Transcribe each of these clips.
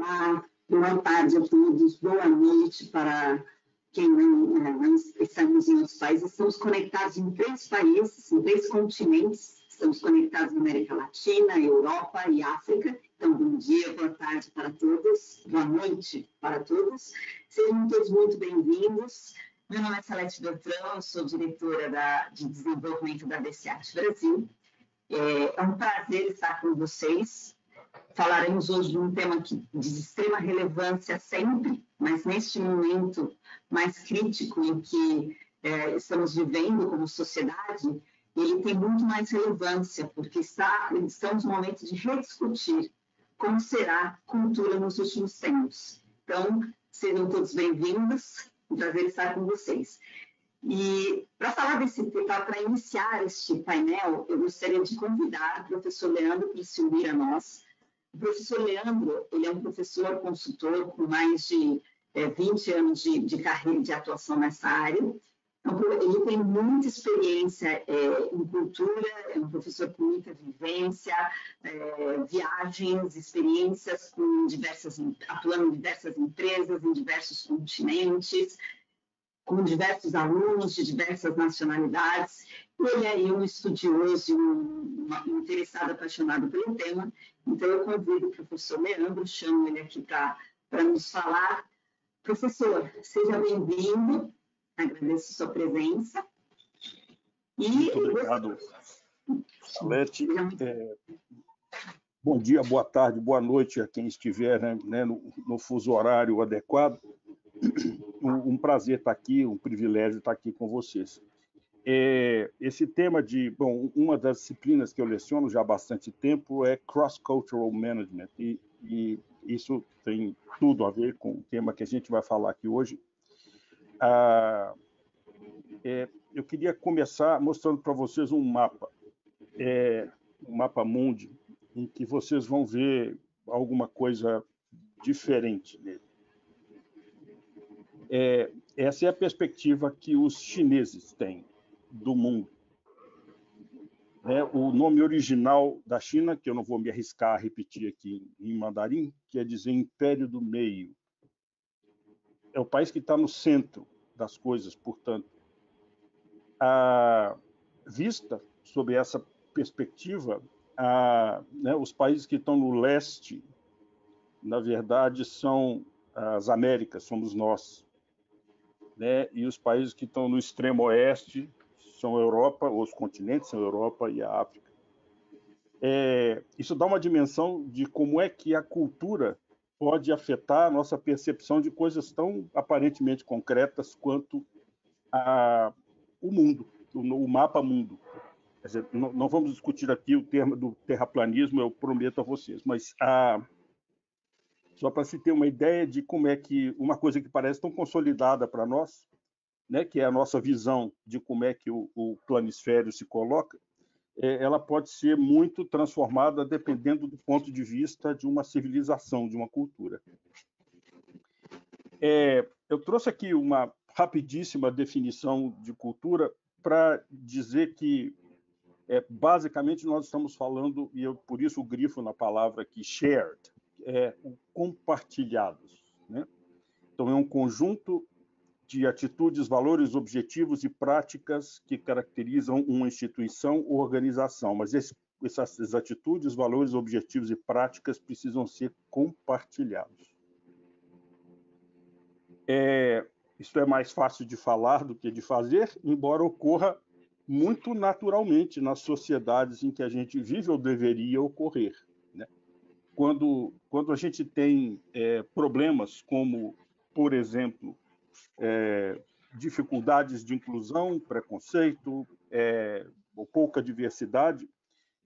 Olá, boa tarde a todos, boa noite para quem não estamos em outros países. Estamos conectados em 3 países, em 3 continentes. Estamos conectados na América Latina, Europa e África. Então, bom dia, boa tarde para todos, boa noite para todos. Sejam todos muito bem-vindos. Meu nome é Salete Beltrão, eu sou diretora de desenvolvimento da DCAT Brasil. É um prazer estar com vocês. Falaremos hoje de um tema de extrema relevância sempre, mas neste momento mais crítico em que estamos vivendo como sociedade, ele tem muito mais relevância, porque estamos no momento de rediscutir como será a cultura nos últimos tempos. Então, sejam todos bem-vindos, um prazer estar com vocês. E para falar desse tema, para iniciar este painel, eu gostaria de convidar o professor Leandro para se unir a nós. O professor Leandro, ele é um professor consultor com mais de 20 anos de carreira e de atuação nessa área. Então, ele tem muita experiência em cultura, é um professor com muita vivência, viagens, experiências atuando em diversas empresas, em diversos continentes, com diversos alunos de diversas nacionalidades. Ele é um estudioso, um interessado, apaixonado pelo tema. Então, eu convido o professor Leandro, chamo ele aqui para nos falar. Professor, seja bem-vindo, agradeço sua presença. Muito obrigado, Salete. Bom dia, boa tarde, boa noite a quem estiver no fuso horário adequado. Um prazer estar aqui, um privilégio estar aqui com vocês. Esse tema uma das disciplinas que eu leciono já há bastante tempo é Cross-Cultural Management, e isso tem tudo a ver com o tema que a gente vai falar aqui hoje. Eu queria começar mostrando para vocês um mapa mundi, em que vocês vão ver alguma coisa diferente nele. Essa é a perspectiva que os chineses têm do mundo. O nome original da China, que eu não vou me arriscar a repetir aqui em mandarim, quer dizer Império do Meio. É o país que está no centro das coisas, portanto. Vista sob essa perspectiva, os países que estão no leste, na verdade, são as Américas, somos nós. E os países que estão no extremo oeste são a Europa, os continentes são a Europa e a África. Isso dá uma dimensão de como é que a cultura pode afetar a nossa percepção de coisas tão aparentemente concretas quanto o mundo, o mapa mundo. Quer dizer, não vamos discutir aqui o termo do terraplanismo, eu prometo a vocês, mas só para se ter uma ideia de como é que uma coisa que parece tão consolidada para nós, que é a nossa visão de como é que o planisfério se coloca, ela pode ser muito transformada dependendo do ponto de vista de uma civilização, de uma cultura. Eu trouxe aqui uma rapidíssima definição de cultura para dizer que, basicamente, nós estamos falando, e eu por isso grifo na palavra aqui, shared, o compartilhados. Então, é um conjunto de atitudes, valores, objetivos e práticas que caracterizam uma instituição ou organização, mas essas atitudes, valores, objetivos e práticas precisam ser compartilhados. Isso é mais fácil de falar do que de fazer, embora ocorra muito naturalmente nas sociedades em que a gente vive ou deveria ocorrer. Quando a gente tem problemas como, por exemplo, dificuldades de inclusão, preconceito, ou pouca diversidade,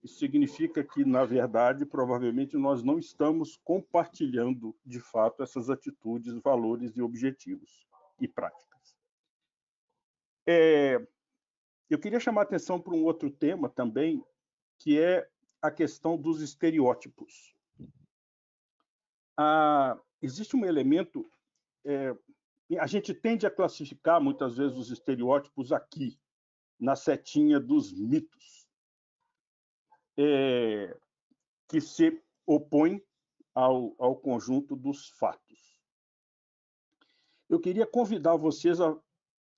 isso significa que, na verdade, provavelmente nós não estamos compartilhando, de fato, essas atitudes, valores e objetivos e práticas. Eu queria chamar a atenção para um outro tema também, que é a questão dos estereótipos. Existe um elemento... a gente tende a classificar, muitas vezes, os estereótipos aqui, na setinha dos mitos, que se opõem ao conjunto dos fatos. Eu queria convidar vocês a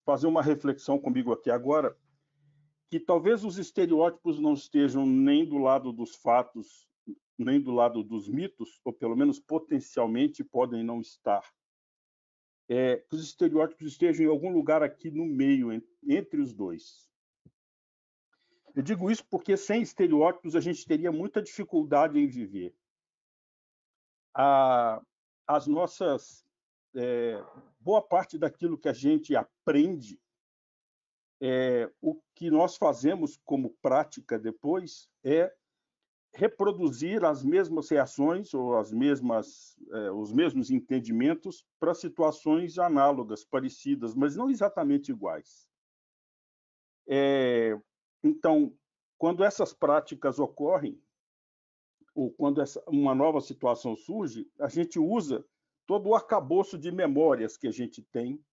fazer uma reflexão comigo aqui agora, que talvez os estereótipos não estejam nem do lado dos fatos, nem do lado dos mitos, ou pelo menos potencialmente podem não estar. Que os estereótipos estejam em algum lugar aqui no meio, entre os dois. Eu digo isso porque sem estereótipos a gente teria muita dificuldade em viver. As nossas... boa parte daquilo que a gente aprende, o que nós fazemos como prática depois é reproduzir as mesmas reações ou os mesmos entendimentos para situações análogas, parecidas, mas não exatamente iguais. Então, quando essas práticas ocorrem, ou quando uma nova situação surge, a gente usa todo o arcabouço de memórias que a gente tem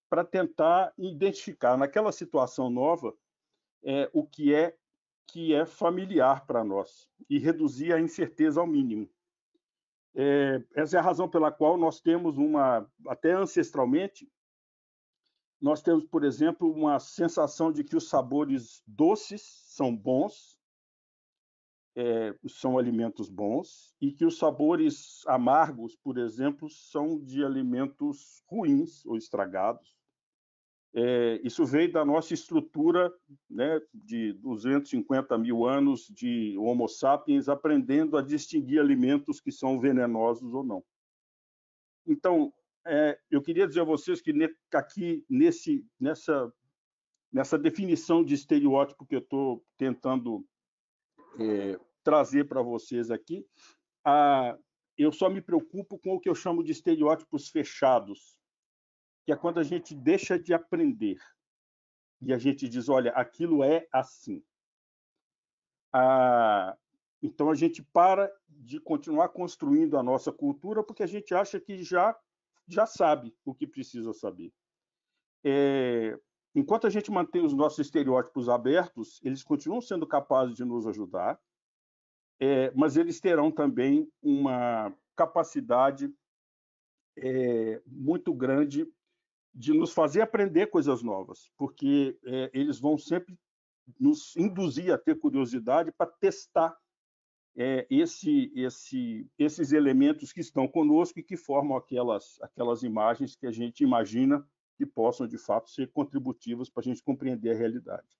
para tentar identificar naquela situação nova o que é familiar para nós e reduzir a incerteza ao mínimo. Essa é a razão pela qual nós temos até ancestralmente, nós temos, por exemplo, uma sensação de que os sabores doces são bons, são alimentos bons, e que os sabores amargos, por exemplo, são de alimentos ruins ou estragados. Isso veio da nossa estrutura, né, de 250 mil anos de Homo sapiens aprendendo a distinguir alimentos que são venenosos ou não. Então, eu queria dizer a vocês que aqui, nessa definição de estereótipo que eu estou tentando trazer para vocês aqui, eu só me preocupo com o que eu chamo de estereótipos fechados, que é quando a gente deixa de aprender e a gente diz, olha, aquilo é assim. Então, a gente para de continuar construindo a nossa cultura porque a gente acha que já sabe o que precisa saber. Enquanto a gente mantém os nossos estereótipos abertos, eles continuam sendo capazes de nos ajudar, mas eles terão também uma capacidade muito grande de nos fazer aprender coisas novas, porque eles vão sempre nos induzir a ter curiosidade para testar esses elementos que estão conosco e que formam aquelas imagens que a gente imagina que possam, de fato, ser contributivas para a gente compreender a realidade.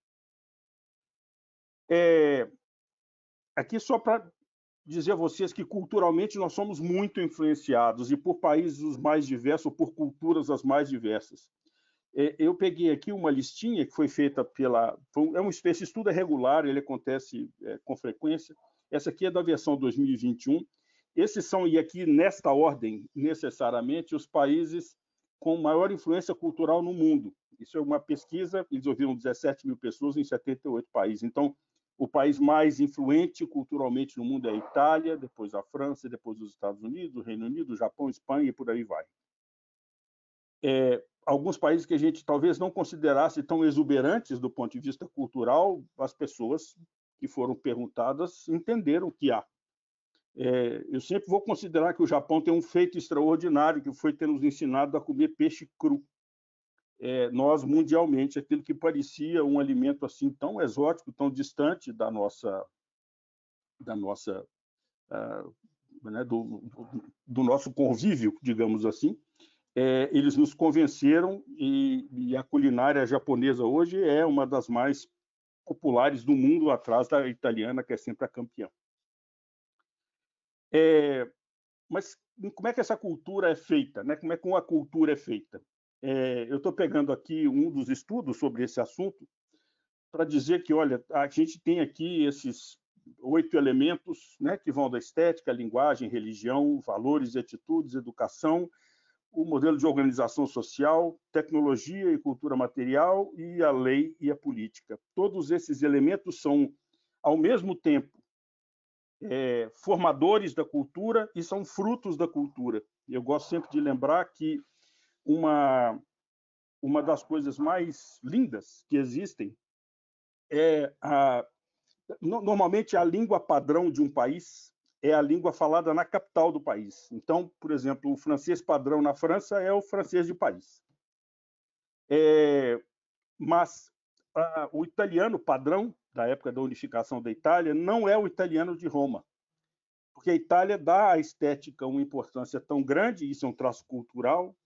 Aqui só para dizer a vocês que culturalmente nós somos muito influenciados e por países os mais diversos, ou por culturas as mais diversas. Eu peguei aqui uma listinha que foi feita esse estudo é regular, ele acontece com frequência. Essa aqui é da versão 2021. Esses são, e aqui nesta ordem, necessariamente, os países com maior influência cultural no mundo. Isso é uma pesquisa, eles ouviram 17 mil pessoas em 78 países. Então, o país mais influente culturalmente no mundo é a Itália, depois a França, depois os Estados Unidos, o Reino Unido, o Japão, Espanha e por aí vai. Alguns países que a gente talvez não considerasse tão exuberantes do ponto de vista cultural, as pessoas que foram perguntadas entenderam o que há. Eu sempre vou considerar que o Japão tem um feito extraordinário, que foi ter nos ensinado a comer peixe cru. Nós, mundialmente, aquilo que parecia um alimento assim tão exótico, tão distante da nossa né, do nosso convívio, digamos assim, eles nos convenceram e a culinária japonesa hoje é uma das mais populares do mundo, atrás da italiana, que é sempre a campeã. Mas como é que essa cultura é feita? Né? Como é que uma cultura é feita? Eu estou pegando aqui um dos estudos sobre esse assunto para dizer que, olha, a gente tem aqui esses 8 elementos, né, que vão da estética, linguagem, religião, valores e atitudes, educação, o modelo de organização social, tecnologia e cultura material e a lei e a política. Todos esses elementos são, ao mesmo tempo, formadores da cultura e são frutos da cultura. Eu gosto sempre de lembrar que uma das coisas mais lindas que existem normalmente a língua padrão de um país é a língua falada na capital do país. Então, por exemplo, o francês padrão na França é o francês de Paris. Mas o italiano padrão, da época da unificação da Itália, não é o italiano de Roma, porque a Itália dá à estética uma importância tão grande, isso é um traço cultural,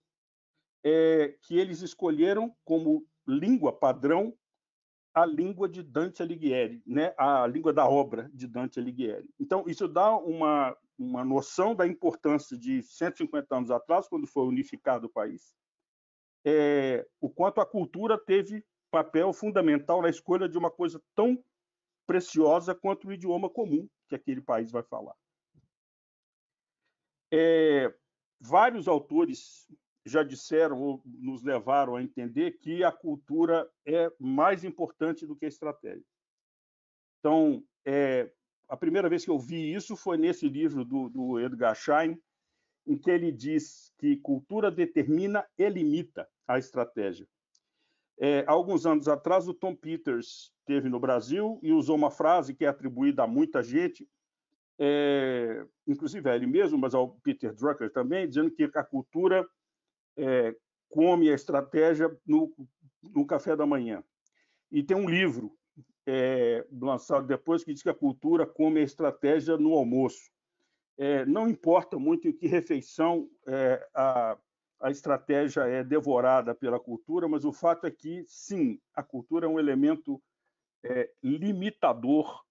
que eles escolheram como língua padrão a língua de Dante Alighieri, né? A língua da obra de Dante Alighieri. Então, isso dá uma noção da importância de 150 anos atrás, quando foi unificado o país, o quanto a cultura teve papel fundamental na escolha de uma coisa tão preciosa quanto o idioma comum que aquele país vai falar. Vários autores já disseram ou nos levaram a entender que a cultura é mais importante do que a estratégia. Então, a primeira vez que eu vi isso foi nesse livro do Edgar Schein, em que ele diz que cultura determina e limita a estratégia. Há alguns anos atrás, o Tom Peters esteve no Brasil e usou uma frase que é atribuída a muita gente, inclusive a ele mesmo, mas ao Peter Drucker também, dizendo que a cultura come a estratégia no café da manhã. E tem um livro lançado depois que diz que a cultura come a estratégia no almoço. Não importa muito em que refeição a estratégia é devorada pela cultura, mas o fato é que, sim, a cultura é um elemento limitador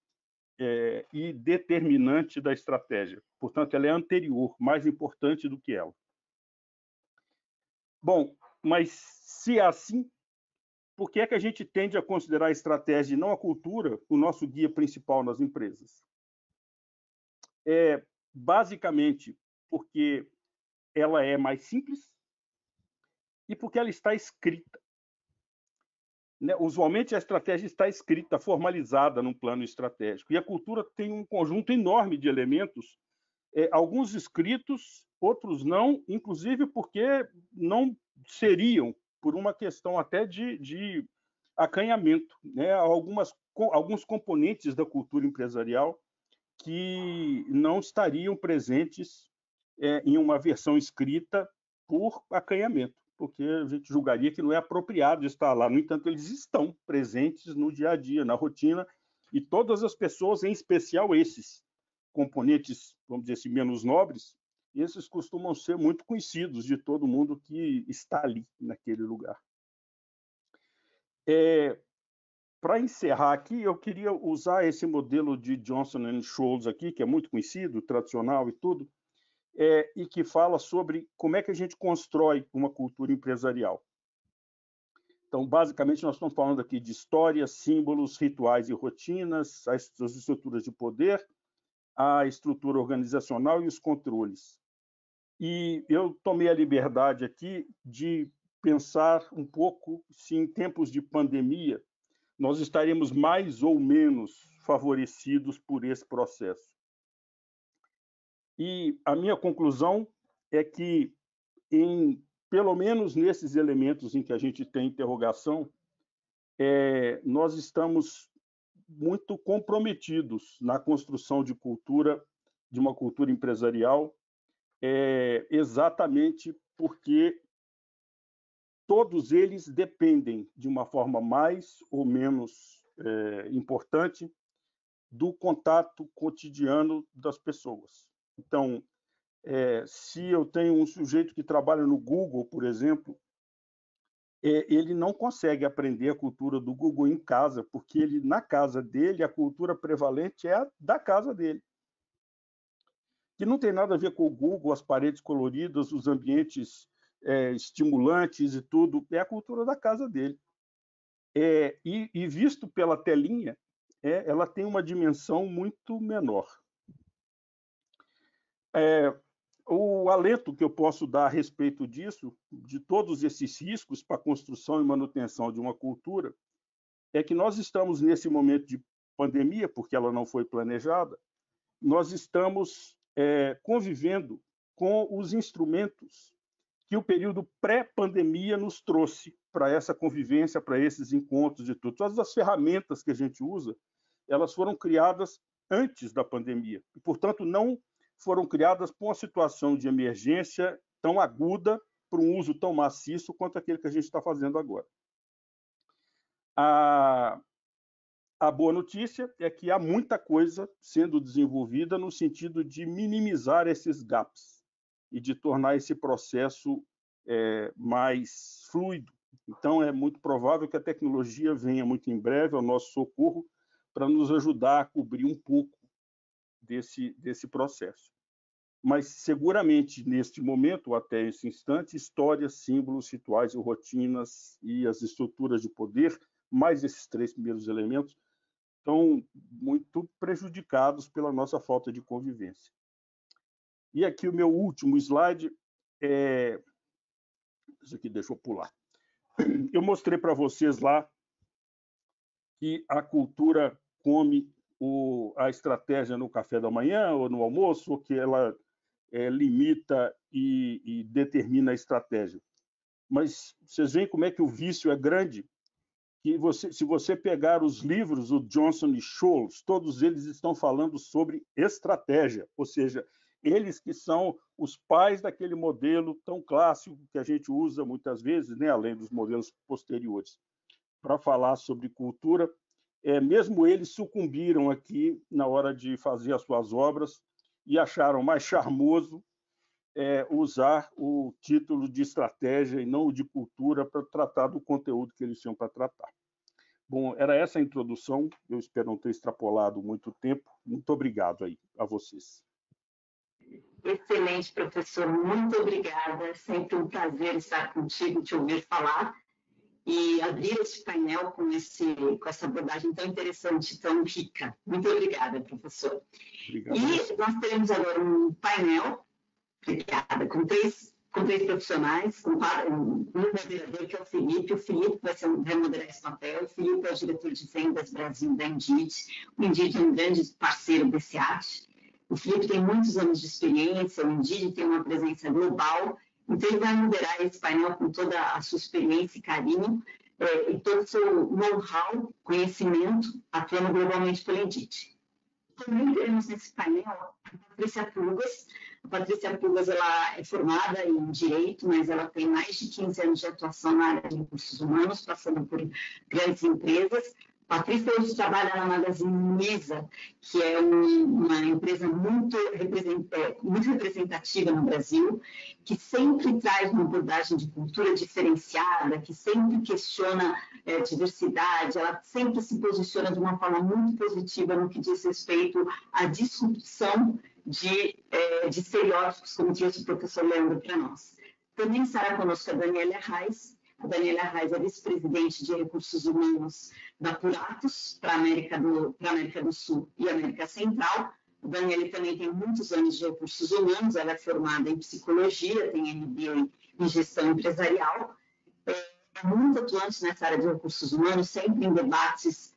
e determinante da estratégia. Portanto, ela é anterior, mais importante do que ela. Bom, mas se é assim, por que é que a gente tende a considerar a estratégia e não a cultura o nosso guia principal nas empresas? Basicamente porque ela é mais simples e porque ela está escrita. Né? Usualmente a estratégia está escrita, formalizada num plano estratégico, e a cultura tem um conjunto enorme de elementos, alguns escritos, outros não, inclusive porque não seriam, por uma questão até de acanhamento, né? Alguns componentes da cultura empresarial que não estariam presentes em uma versão escrita por acanhamento, porque a gente julgaria que não é apropriado estar lá. No entanto, eles estão presentes no dia a dia, na rotina, e todas as pessoas, em especial esses componentes, vamos dizer assim, menos nobres, esses costumam ser muito conhecidos de todo mundo que está ali, naquele lugar. Para encerrar aqui, eu queria usar esse modelo de Johnson & Scholes aqui, que é muito conhecido, tradicional e tudo, e que fala sobre como é que a gente constrói uma cultura empresarial. Então, basicamente, nós estamos falando aqui de história, símbolos, rituais e rotinas, as estruturas de poder, a estrutura organizacional e os controles. E eu tomei a liberdade aqui de pensar um pouco se, em tempos de pandemia, nós estaremos mais ou menos favorecidos por esse processo. E a minha conclusão é que, pelo menos nesses elementos em que a gente tem interrogação, nós estamos muito comprometidos na construção de uma cultura empresarial, exatamente porque todos eles dependem, de uma forma mais ou menos importante, do contato cotidiano das pessoas. Então, se eu tenho um sujeito que trabalha no Google, por exemplo, ele não consegue aprender a cultura do Google em casa, porque na casa dele, a cultura prevalente é a da casa dele. Que não tem nada a ver com o Google, as paredes coloridas, os ambientes estimulantes e tudo, é a cultura da casa dele. E visto pela telinha, ela tem uma dimensão muito menor. O alento que eu posso dar a respeito disso, de todos esses riscos para a construção e manutenção de uma cultura, é que nós estamos nesse momento de pandemia, porque ela não foi planejada, nós estamos convivendo com os instrumentos que o período pré-pandemia nos trouxe para essa convivência, para esses encontros e tudo. Todas as ferramentas que a gente usa, elas foram criadas antes da pandemia, e, portanto, não foram criadas para uma situação de emergência tão aguda, para um uso tão maciço quanto aquele que a gente está fazendo agora. A boa notícia é que há muita coisa sendo desenvolvida no sentido de minimizar esses gaps e de tornar esse processo mais fluido. Então, é muito provável que a tecnologia venha muito em breve ao nosso socorro para nos ajudar a cobrir um pouco desse processo. Mas, seguramente, neste momento, até esse instante, histórias, símbolos, rituais e rotinas e as estruturas de poder, mais esses 3 primeiros elementos, estão muito prejudicados pela nossa falta de convivência. E aqui o meu último slide, isso aqui deixa eu pular. Eu mostrei para vocês lá que a cultura come a estratégia no café da manhã ou no almoço, ou que ela limita e determina a estratégia. Mas vocês veem como é que o vício é grande? Que se você pegar os livros, o Johnson e Scholes, todos eles estão falando sobre estratégia, ou seja, eles que são os pais daquele modelo tão clássico que a gente usa muitas vezes, né, além dos modelos posteriores, para falar sobre cultura. Mesmo eles sucumbiram aqui na hora de fazer as suas obras e acharam mais charmoso usar o título de estratégia e não o de cultura para tratar do conteúdo que eles tinham para tratar. Bom, era essa a introdução. Eu espero não ter extrapolado muito tempo. Muito obrigado aí a vocês. Excelente, professor. Muito obrigada. É sempre um prazer estar contigo, te ouvir falar e abrir esse painel com essa abordagem tão interessante, tão rica. Muito obrigada, professor. Obrigado. E nós teremos agora um painel com três profissionais, um moderador, que é o Felipe. O Felipe vai moderar esse papel. O Felipe é o diretor de vendas Brasil da Indeed. O Indeed é um grande parceiro do SEAT. O Felipe tem muitos anos de experiência, o Indeed tem uma presença global, então ele vai moderar esse painel com toda a sua experiência e carinho e todo o seu know-how, conhecimento, atuando globalmente pela Indeed. Também teremos nesse painel a Patrícia Pugas. A Patrícia Pugas ela é formada em Direito, mas ela tem mais de 15 anos de atuação na área de recursos humanos, passando por grandes empresas. A Patrícia hoje trabalha na Magazine Luiza, que é uma empresa muito representativa no Brasil, que sempre traz uma abordagem de cultura diferenciada, que sempre questiona diversidade, ela sempre se posiciona de uma forma muito positiva no que diz respeito à disrupção de estereótipos, como trouxe o professor Leandro para nós. Também estará conosco a Daniela Reis. A Daniela Reis é vice-presidente de recursos humanos da Puratos para a América do Sul e América Central. A Daniela também tem muitos anos de recursos humanos, ela é formada em psicologia, tem MBA em gestão empresarial, é muito atuante nessa área de recursos humanos, sempre em debates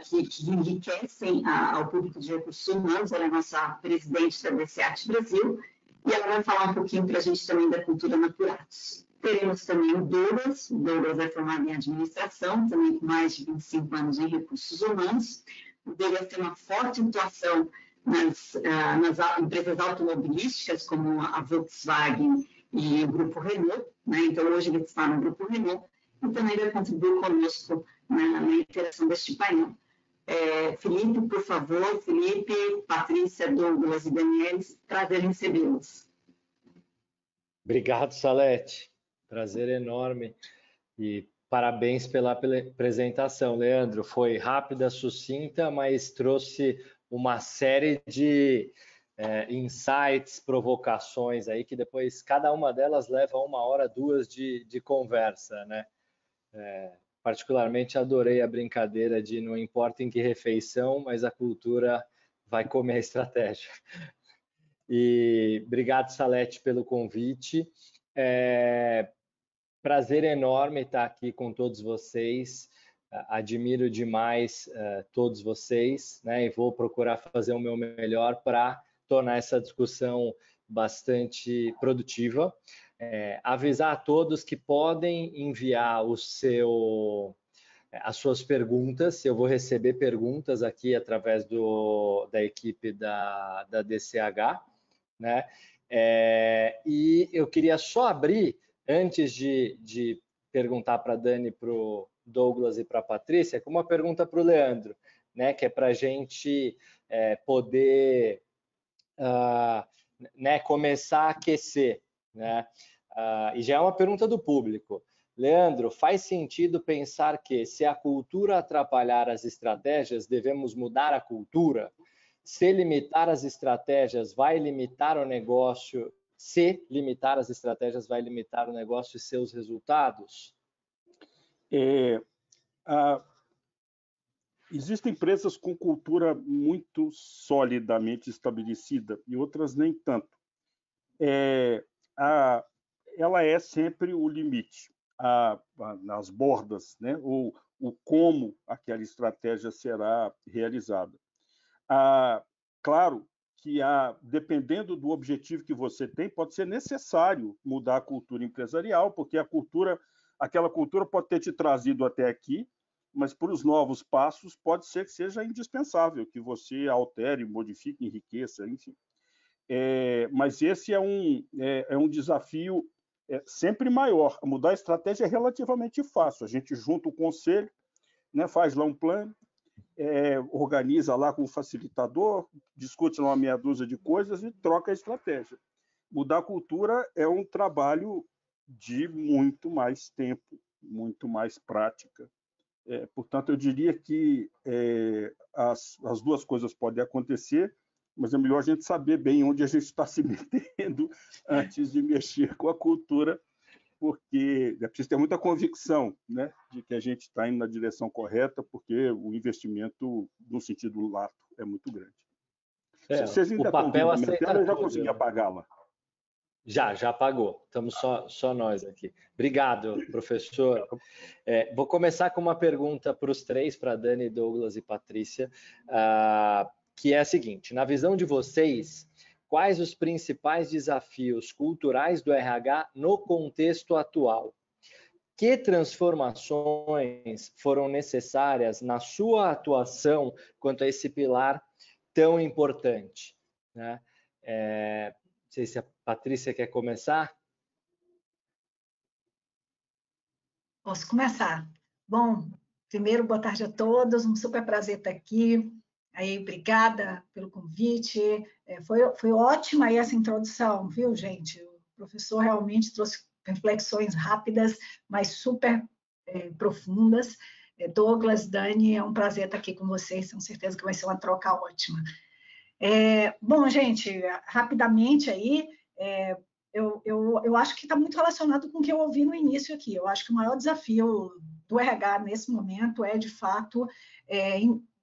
que enriquecem ao público de recursos humanos. Ela é nossa presidente da DCAT Brasil e ela vai falar um pouquinho para a gente também da cultura na Puratos. Teremos também o Douglas é formado em administração, também com mais de 25 anos em recursos humanos. O Douglas tem uma forte atuação nas empresas automobilísticas, como a Volkswagen e o Grupo Renault, né? Então, hoje ele está no Grupo Renault e também vai contribuir conosco na interação deste painel. Felipe, por favor, Felipe, Patrícia, Douglas e Daniela, prazer em recebê-los. Obrigado, Salete. Prazer enorme e parabéns pela apresentação, Leandro. Foi rápida, sucinta, mas trouxe uma série de insights, provocações aí, que depois cada uma delas leva 1 hora, 2 de conversa, né? Particularmente adorei a brincadeira de não importa em que refeição, mas a cultura vai comer a estratégia. E obrigado, Salete, pelo convite. Prazer enorme estar aqui com todos vocês. Admiro demais todos vocês, né? E vou procurar fazer o meu melhor para tornar essa discussão bastante produtiva. Avisar a todos que podem enviar o seu as suas perguntas. Eu vou receber perguntas aqui através da equipe da DCH, né? E eu queria só abrir, antes de perguntar para a Dani, para o Douglas e para a Patrícia, com uma pergunta para o Leandro, né? Que é para a gente poder né, começar a aquecer, né? E já é uma pergunta do público. Leandro, faz sentido pensar que, se a cultura atrapalhar as estratégias, devemos mudar a cultura? Se limitar as estratégias, vai limitar o negócio? Se limitar as estratégias, vai limitar o negócio e seus resultados? Existem empresas com cultura muito solidamente estabelecida e outras nem tanto. Ela é sempre o limite, nas bordas, né? Ou o como aquela estratégia será realizada. Claro que, dependendo do objetivo que você tem, pode ser necessário mudar a cultura empresarial, porque aquela cultura pode ter te trazido até aqui, mas para os novos passos pode ser que seja indispensável que você altere, modifique, enriqueça, enfim. Mas esse é um desafio sempre maior. Mudar a estratégia é relativamente fácil. A gente junta o conselho, né, faz lá um plano, organiza lá com o facilitador, discute lá uma meia dúzia de coisas e troca a estratégia. Mudar a cultura é um trabalho de muito mais tempo, muito mais prática. Portanto, eu diria que as duas coisas podem acontecer, mas é melhor a gente saber bem onde a gente está se metendo antes de mexer com a cultura, porque é preciso ter muita convicção, né, de que a gente está indo na direção correta, porque o investimento, no sentido lato, é muito grande. Vocês ainda estão vendo a minha tela? Eu já consegui apagá-la. Já apagou. Estamos só nós aqui. Obrigado, professor. Vou começar com uma pergunta para os três, para Dani, Douglas e Patrícia, que é a seguinte: na visão de vocês, quais os principais desafios culturais do RH no contexto atual? Que transformações foram necessárias na sua atuação quanto a esse pilar tão importante, né? Não sei se a Patrícia quer começar. Posso começar. Bom, primeiro, boa tarde a todos, um super prazer estar aqui. Aí, obrigada pelo convite. Foi ótima aí essa introdução, viu, gente? O professor realmente trouxe reflexões rápidas, mas super profundas. Douglas, Dani, é um prazer estar aqui com vocês, tenho certeza que vai ser uma troca ótima. Bom, gente, rapidamente aí, eu acho que está muito relacionado com o que eu ouvi no início aqui. Eu acho que o maior desafio do RH nesse momento é, de fato,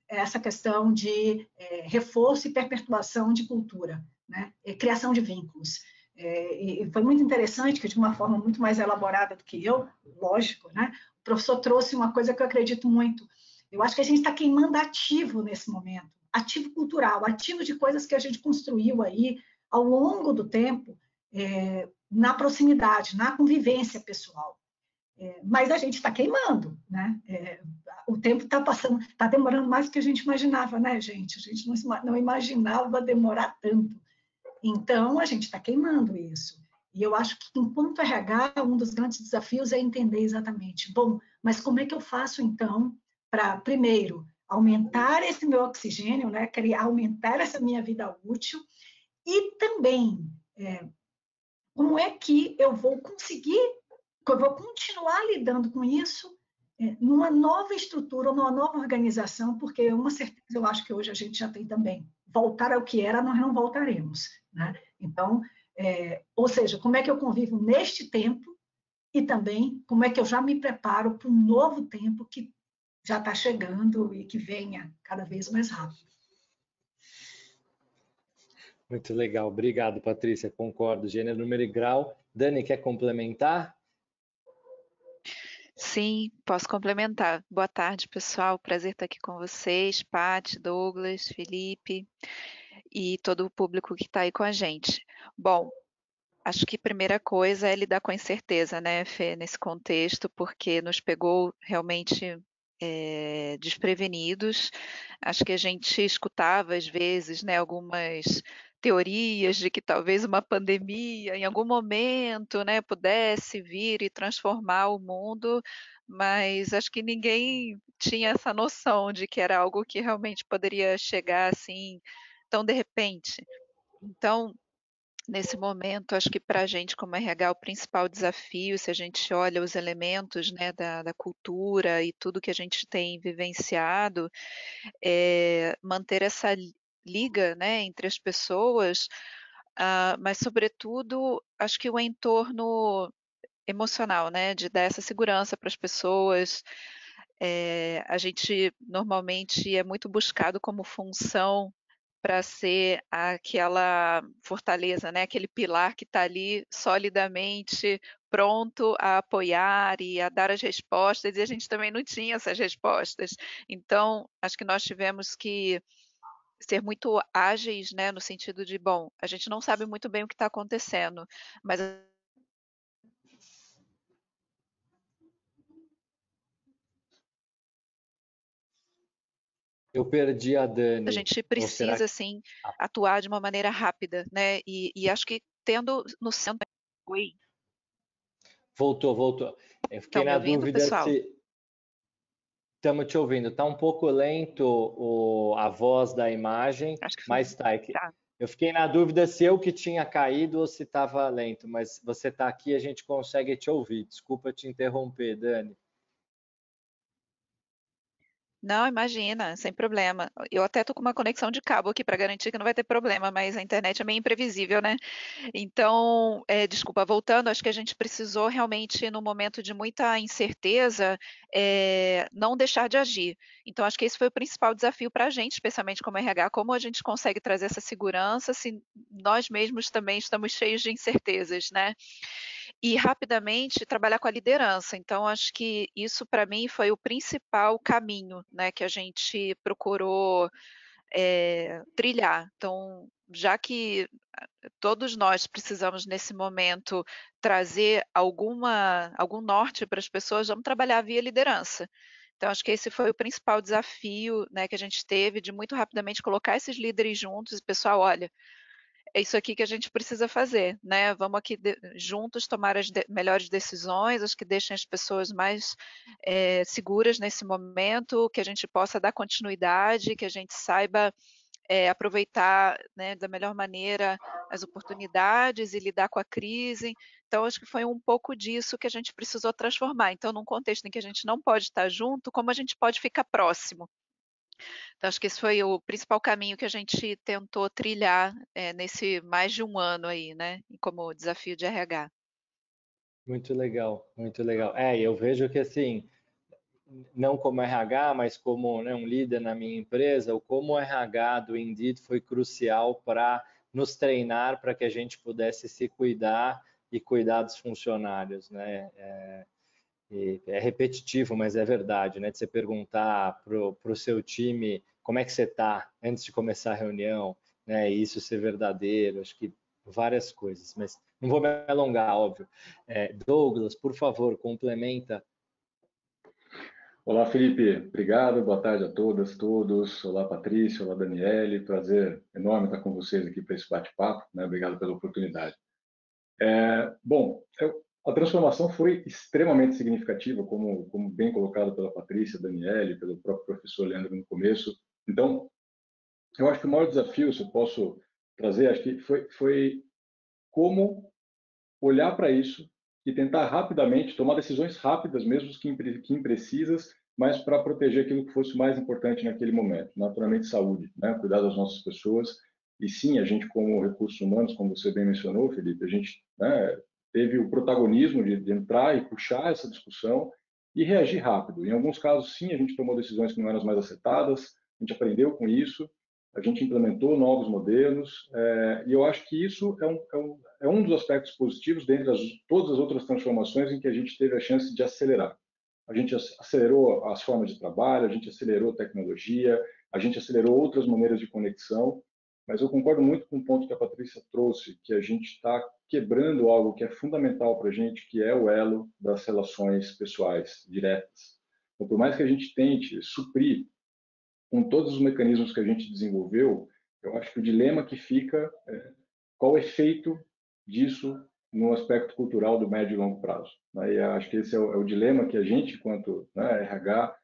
essa questão de reforço e perpetuação de cultura, né? Criação de vínculos. E foi muito interessante que, de uma forma muito mais elaborada do que eu, lógico, né? O professor trouxe uma coisa que eu acredito muito. Eu acho que a gente está queimando ativo nesse momento, ativo cultural, ativo de coisas que a gente construiu aí ao longo do tempo, na proximidade, na convivência pessoal. Mas a gente está queimando, né? O tempo está passando, está demorando mais do que a gente imaginava, né, gente? A gente não imaginava demorar tanto. Então, a gente está queimando isso. E eu acho que, enquanto RH, um dos grandes desafios é entender exatamente, bom, mas como é que eu faço, então, para, primeiro, aumentar esse meu oxigênio, né? Aumentar essa minha vida útil, e também, como é que eu vou conseguir, eu vou continuar lidando com isso numa nova estrutura, numa nova organização, porque uma certeza eu acho que hoje a gente já tem também. Voltar ao que era, nós não voltaremos, né? Então, ou seja, como é que eu convivo neste tempo e também como é que eu já me preparo para um novo tempo que já está chegando e que venha cada vez mais rápido. Muito legal, obrigado, Patrícia, concordo. Gênero, número e grau. Dani, quer complementar? Sim, posso complementar. Boa tarde, pessoal. Prazer estar aqui com vocês, Paty, Douglas, Felipe e todo o público que está aí com a gente. Bom, acho que a primeira coisa é lidar com a incerteza, né, Fê, nesse contexto, porque nos pegou realmente desprevenidos. Acho que a gente escutava, às vezes, né, algumas teorias de que talvez uma pandemia, em algum momento, né, pudesse vir e transformar o mundo, mas acho que ninguém tinha essa noção de que era algo que realmente poderia chegar assim tão de repente. Então, nesse momento, acho que para a gente, como RH, o principal desafio, se a gente olha os elementos, né, da cultura e tudo que a gente tem vivenciado, é manter essa liga, né, entre as pessoas, mas, sobretudo, acho que o entorno emocional, né, de dar essa segurança para as pessoas. A gente normalmente é muito buscado como função para ser aquela fortaleza, né, aquele pilar que está ali solidamente pronto a apoiar e a dar as respostas, e a gente também não tinha essas respostas. Então, acho que nós tivemos que ser muito ágeis, né, no sentido de, bom, a gente não sabe muito bem o que está acontecendo, mas Eu perdi a a Dani. gente Ou será precisa, que... sim, Ah, atuar de uma maneira rápida, né, e acho que tendo no centro. Oi, voltou, voltou. Eu fiquei estão me na ouvindo, dúvida pessoal? se... Estamos te ouvindo. Está um pouco lento a voz da imagem, Acho que foi. mas tá. Tá. Eu fiquei na dúvida se eu que tinha caído ou se estava lento, mas você está aqui e a gente consegue te ouvir. Desculpa te interromper, Dani. Não, imagina, sem problema. Eu até tô com uma conexão de cabo aqui para garantir que não vai ter problema, mas a internet é meio imprevisível, né? Então, desculpa, voltando, acho que a gente precisou realmente, no momento de muita incerteza, não deixar de agir. Então, acho que esse foi o principal desafio para a gente, especialmente como RH, como a gente consegue trazer essa segurança se nós mesmos também estamos cheios de incertezas, né? E rapidamente trabalhar com a liderança. Então, acho que isso para mim foi o principal caminho, né, que a gente procurou trilhar. Então, já que todos nós precisamos nesse momento trazer algum norte para as pessoas, vamos trabalhar via liderança. Então, acho que esse foi o principal desafio, né, que a gente teve, de muito rapidamente colocar esses líderes juntos e, pessoal, olha, é isso aqui que a gente precisa fazer, né? Vamos aqui juntos tomar as melhores decisões, as que deixem as pessoas mais seguras nesse momento, que a gente possa dar continuidade, que a gente saiba aproveitar, né, da melhor maneira as oportunidades e lidar com a crise. Então, acho que foi um pouco disso que a gente precisou transformar. Então, num contexto em que a gente não pode estar junto, como a gente pode ficar próximo? Então, acho que esse foi o principal caminho que a gente tentou trilhar, nesse mais de um ano aí, né, como desafio de RH. Muito legal, muito legal. Eu vejo que assim, não como RH, mas como, né, um líder na minha empresa, o como o RH do Indeed foi crucial para nos treinar para que a gente pudesse se cuidar e cuidar dos funcionários, né? É repetitivo, mas é verdade, né? De você perguntar para o seu time como é que você está antes de começar a reunião, né? E isso ser verdadeiro, acho que várias coisas, mas não vou me alongar, óbvio. Douglas, por favor, complementa. Olá, Felipe. Obrigado. Boa tarde a todas, todos. Olá, Patrícia. Olá, Daniele. Prazer enorme estar com vocês aqui para esse bate-papo, né? Obrigado pela oportunidade. Bom, a transformação foi extremamente significativa, como bem colocado pela Patrícia, Daniele, pelo próprio professor Leandro no começo. Então, eu acho que o maior desafio, se eu posso trazer, acho que foi como olhar para isso e tentar rapidamente tomar decisões rápidas, mesmo que imprecisas, mas para proteger aquilo que fosse mais importante naquele momento, naturalmente saúde, né? Cuidar das nossas pessoas. E sim, a gente como recursos humanos, como você bem mencionou, Felipe, a gente, né, teve o protagonismo de entrar e puxar essa discussão e reagir rápido. Em alguns casos, sim, a gente tomou decisões que não eram as mais acertadas, a gente aprendeu com isso, a gente implementou novos modelos, e eu acho que isso é um dos aspectos positivos dentre todas as outras transformações em que a gente teve a chance de acelerar. A gente acelerou as formas de trabalho, a gente acelerou a tecnologia, a gente acelerou outras maneiras de conexão, mas eu concordo muito com o ponto que a Patrícia trouxe, que a gente está quebrando algo que é fundamental para a gente, que é o elo das relações pessoais diretas. Então, por mais que a gente tente suprir com todos os mecanismos que a gente desenvolveu, eu acho que o dilema que fica é qual o efeito disso no aspecto cultural do médio e longo prazo. E acho que esse é o dilema que a gente, enquanto RH,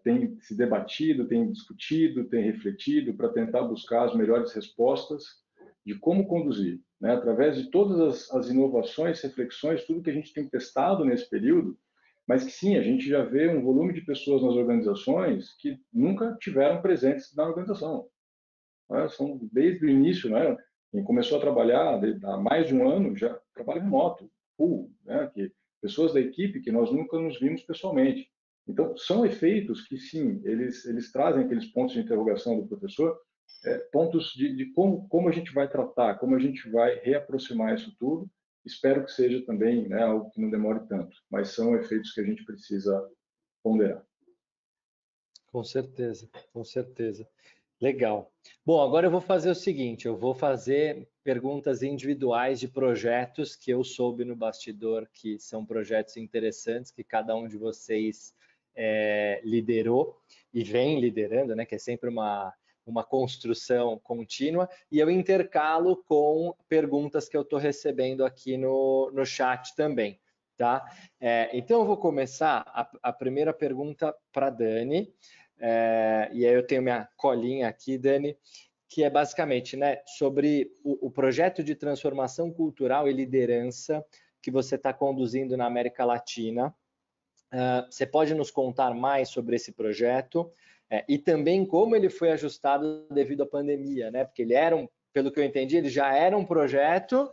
tem se debatido, tem discutido, tem refletido para tentar buscar as melhores respostas de como conduzir, através de todas as inovações, reflexões, tudo que a gente tem testado nesse período, mas que sim, a gente já vê um volume de pessoas nas organizações que nunca tiveram presentes na organização. São desde o início, quem começou a trabalhar há mais de um ano já trabalha remoto, que pessoas da equipe que nós nunca nos vimos pessoalmente. Então, são efeitos que, sim, eles trazem aqueles pontos de interrogação do professor, pontos de como a gente vai tratar, como a gente vai reaproximar isso tudo. Espero que seja também algo que não demore tanto, mas são efeitos que a gente precisa ponderar. Com certeza, com certeza. Legal. Bom, agora eu vou fazer o seguinte, eu vou fazer perguntas individuais de projetos que eu soube no bastidor que são projetos interessantes que cada um de vocês liderou e vem liderando, que é sempre uma construção contínua, e eu intercalo com perguntas que eu estou recebendo aqui no chat também, tá? Então eu vou começar a primeira pergunta para a Dani, e aí eu tenho minha colinha aqui, Dani, que é basicamente sobre o projeto de transformação cultural e liderança que você está conduzindo na América Latina. Você pode nos contar mais sobre esse projeto e também como ele foi ajustado devido à pandemia, Porque ele era, pelo que eu entendi, ele já era um projeto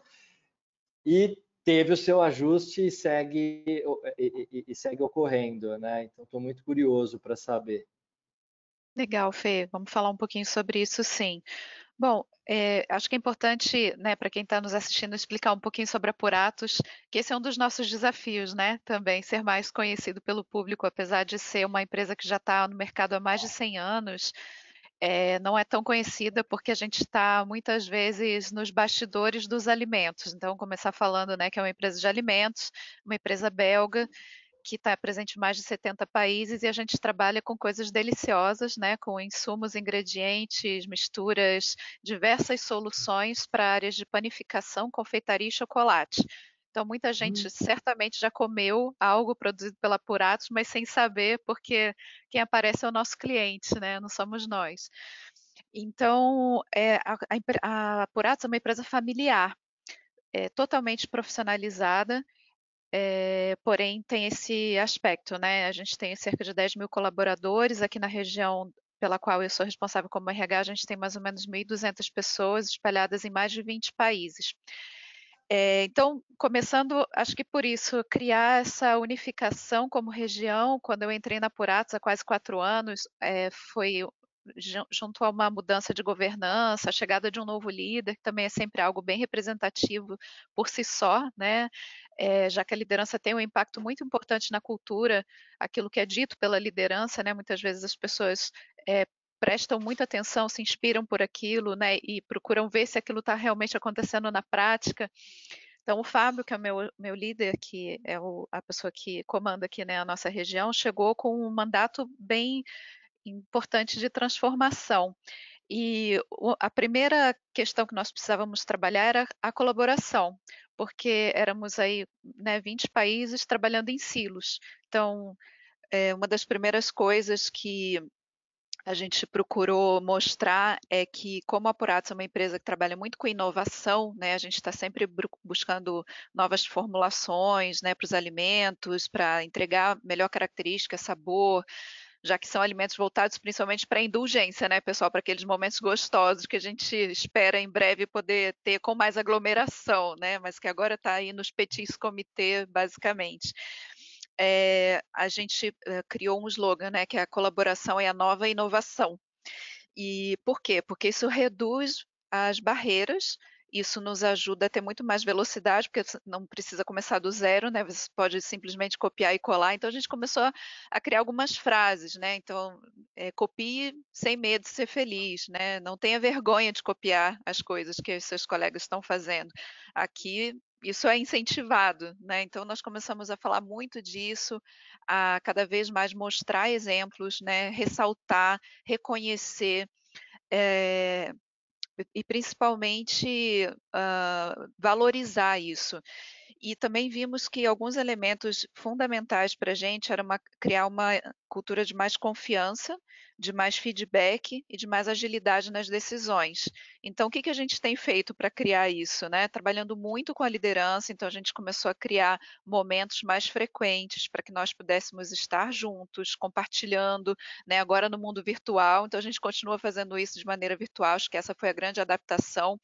e teve o seu ajuste e segue ocorrendo, Então, estou muito curioso para saber. Legal, Fê. Vamos falar um pouquinho sobre isso, sim. Bom, acho que é importante, para quem está nos assistindo, explicar um pouquinho sobre a Apuratos, que esse é um dos nossos desafios, também ser mais conhecido pelo público, apesar de ser uma empresa que já está no mercado há mais de 100 anos, não é tão conhecida porque a gente está muitas vezes nos bastidores dos alimentos. Então, começar falando, que é uma empresa de alimentos, uma empresa belga, que está presente em mais de 70 países, e a gente trabalha com coisas deliciosas, com insumos, ingredientes, misturas, diversas soluções para áreas de panificação, confeitaria e chocolate. Então, muita gente certamente já comeu algo produzido pela Apuratos, mas sem saber, porque quem aparece é o nosso cliente, não somos nós. Então, a Apuratos é uma empresa familiar, totalmente profissionalizada, porém tem esse aspecto, A gente tem cerca de 10 mil colaboradores aqui na região pela qual eu sou responsável como RH, a gente tem mais ou menos 1.200 pessoas espalhadas em mais de 20 países. Então, começando, acho que por isso, criar essa unificação como região, quando eu entrei na Apuratos há quase 4 anos, foi junto a uma mudança de governança, a chegada de um novo líder, que também é sempre algo bem representativo por si só, já que a liderança tem um impacto muito importante na cultura, aquilo que é dito pela liderança, muitas vezes as pessoas prestam muita atenção, se inspiram por aquilo, e procuram ver se aquilo está realmente acontecendo na prática. Então, o Fábio, que é o meu líder, que é a pessoa que comanda aqui a nossa região, chegou com um mandato bem importante de transformação. E a primeira questão que nós precisávamos trabalhar era a colaboração, porque éramos aí 20 países trabalhando em silos. Então, uma das primeiras coisas que a gente procurou mostrar é que, como a Apuratos é uma empresa que trabalha muito com inovação, a gente está sempre buscando novas formulações para os alimentos, para entregar melhor característica, sabor, já que são alimentos voltados principalmente para a indulgência, pessoal, para aqueles momentos gostosos que a gente espera em breve poder ter com mais aglomeração, mas que agora está aí nos petits comitê, basicamente. A gente criou um slogan, que é a colaboração é a nova inovação. E por quê? Porque isso reduz as barreiras, isso nos ajuda a ter muito mais velocidade, porque você não precisa começar do zero, Você pode simplesmente copiar e colar. Então, a gente começou a criar algumas frases, Então, copie sem medo de ser feliz, Não tenha vergonha de copiar as coisas que os seus colegas estão fazendo. Aqui isso é incentivado, né? Então nós começamos a falar muito disso, a cada vez mais mostrar exemplos, né? Ressaltar, reconhecer, e principalmente valorizar isso. E também vimos que alguns elementos fundamentais para a gente era criar uma cultura de mais confiança, de mais feedback e de mais agilidade nas decisões. Então, o que a gente tem feito para criar isso, né? Trabalhando muito com a liderança, então a gente começou a criar momentos mais frequentes para que nós pudéssemos estar juntos, compartilhando, né? Agora no mundo virtual, então a gente continua fazendo isso de maneira virtual, acho que essa foi a grande adaptação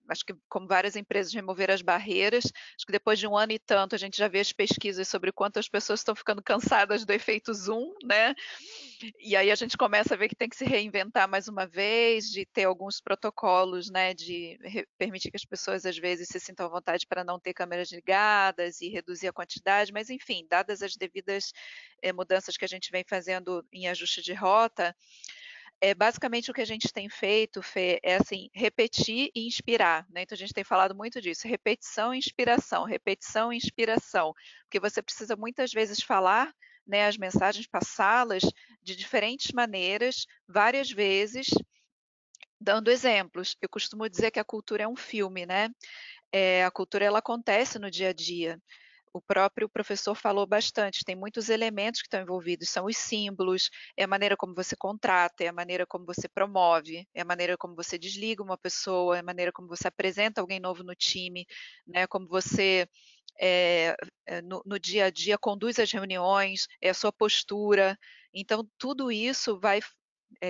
acho que como várias empresas removeram as barreiras, acho que depois de 1 ano e tanto a gente já vê as pesquisas sobre quantas pessoas estão ficando cansadas do efeito Zoom, né? E aí a gente começa a ver que tem que se reinventar mais uma vez, de ter alguns protocolos, né, de permitir que as pessoas às vezes se sintam à vontade para não ter câmeras ligadas e reduzir a quantidade, mas enfim, dadas as devidas mudanças que a gente vem fazendo em ajuste de rota, basicamente o que a gente tem feito, Fê, é assim, repetir e inspirar, né? Então a gente tem falado muito disso, repetição e inspiração, porque você precisa muitas vezes falar, né, as mensagens, passá-las de diferentes maneiras, várias vezes, dando exemplos. Eu costumo dizer que a cultura é um filme, né? A cultura ela acontece no dia a dia. O próprio professor falou bastante, tem muitos elementos que estão envolvidos, são os símbolos, é a maneira como você contrata, é a maneira como você promove, é a maneira como você desliga uma pessoa, é a maneira como você apresenta alguém novo no time, né, como você no dia a dia conduz as reuniões, é a sua postura. Então, tudo isso vai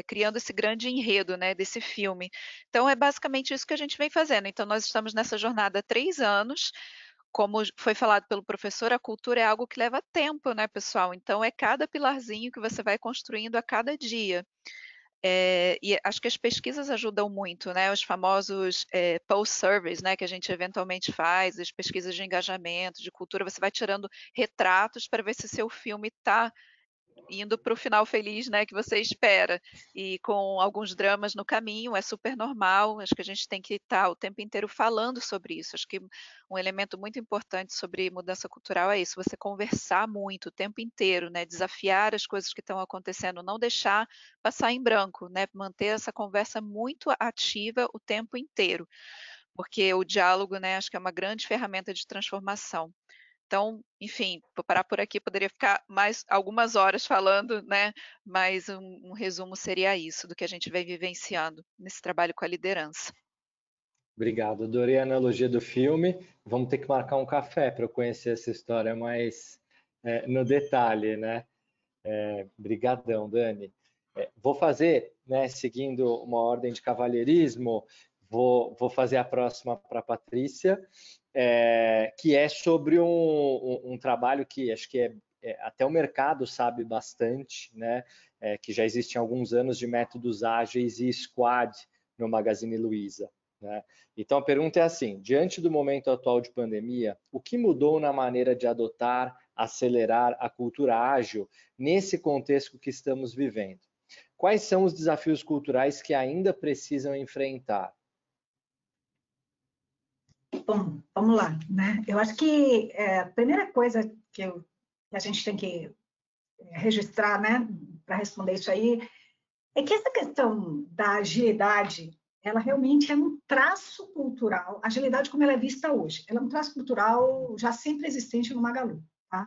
criando esse grande enredo, né, desse filme. Então, é basicamente isso que a gente vem fazendo. Então, nós estamos nessa jornada há 3 anos, como foi falado pelo professor, a cultura é algo que leva tempo, né, pessoal? Então, é cada pilarzinho que você vai construindo a cada dia. E acho que as pesquisas ajudam muito, né? Os famosos post-surveys, né, que a gente eventualmente faz, as pesquisas de engajamento, de cultura, você vai tirando retratos para ver se seu filme está indo para o final feliz, né, que você espera, e com alguns dramas no caminho, é super normal, acho que a gente tem que estar o tempo inteiro falando sobre isso, acho que um elemento muito importante sobre mudança cultural é isso, você conversar muito o tempo inteiro, né, desafiar as coisas que estão acontecendo, não deixar passar em branco, né, manter essa conversa muito ativa o tempo inteiro, porque o diálogo, né, acho que é uma grande ferramenta de transformação. Então, enfim, vou parar por aqui, poderia ficar mais algumas horas falando, né? Mas um resumo seria isso, do que a gente vem vivenciando nesse trabalho com a liderança. Obrigado, adorei a analogia do filme. Vamos ter que marcar um café para eu conhecer essa história mais no detalhe, né? Brigadão, Dani. Vou fazer, né, seguindo uma ordem de cavalheirismo, vou fazer a próxima para a Patrícia, que é sobre um trabalho que acho que até o mercado sabe bastante, né? Que já existem alguns anos de métodos ágeis e squad no Magazine Luiza. Né? Então a pergunta é assim: diante do momento atual de pandemia, o que mudou na maneira de adotar, acelerar a cultura ágil nesse contexto que estamos vivendo? Quais são os desafios culturais que ainda precisam enfrentar? Bom, vamos lá, né? Eu acho que a primeira coisa que a gente tem que registrar, né, para responder isso aí, é que essa questão da agilidade, ela realmente é um traço cultural, a agilidade como ela é vista hoje, ela é um traço cultural já sempre existente no Magalu, tá?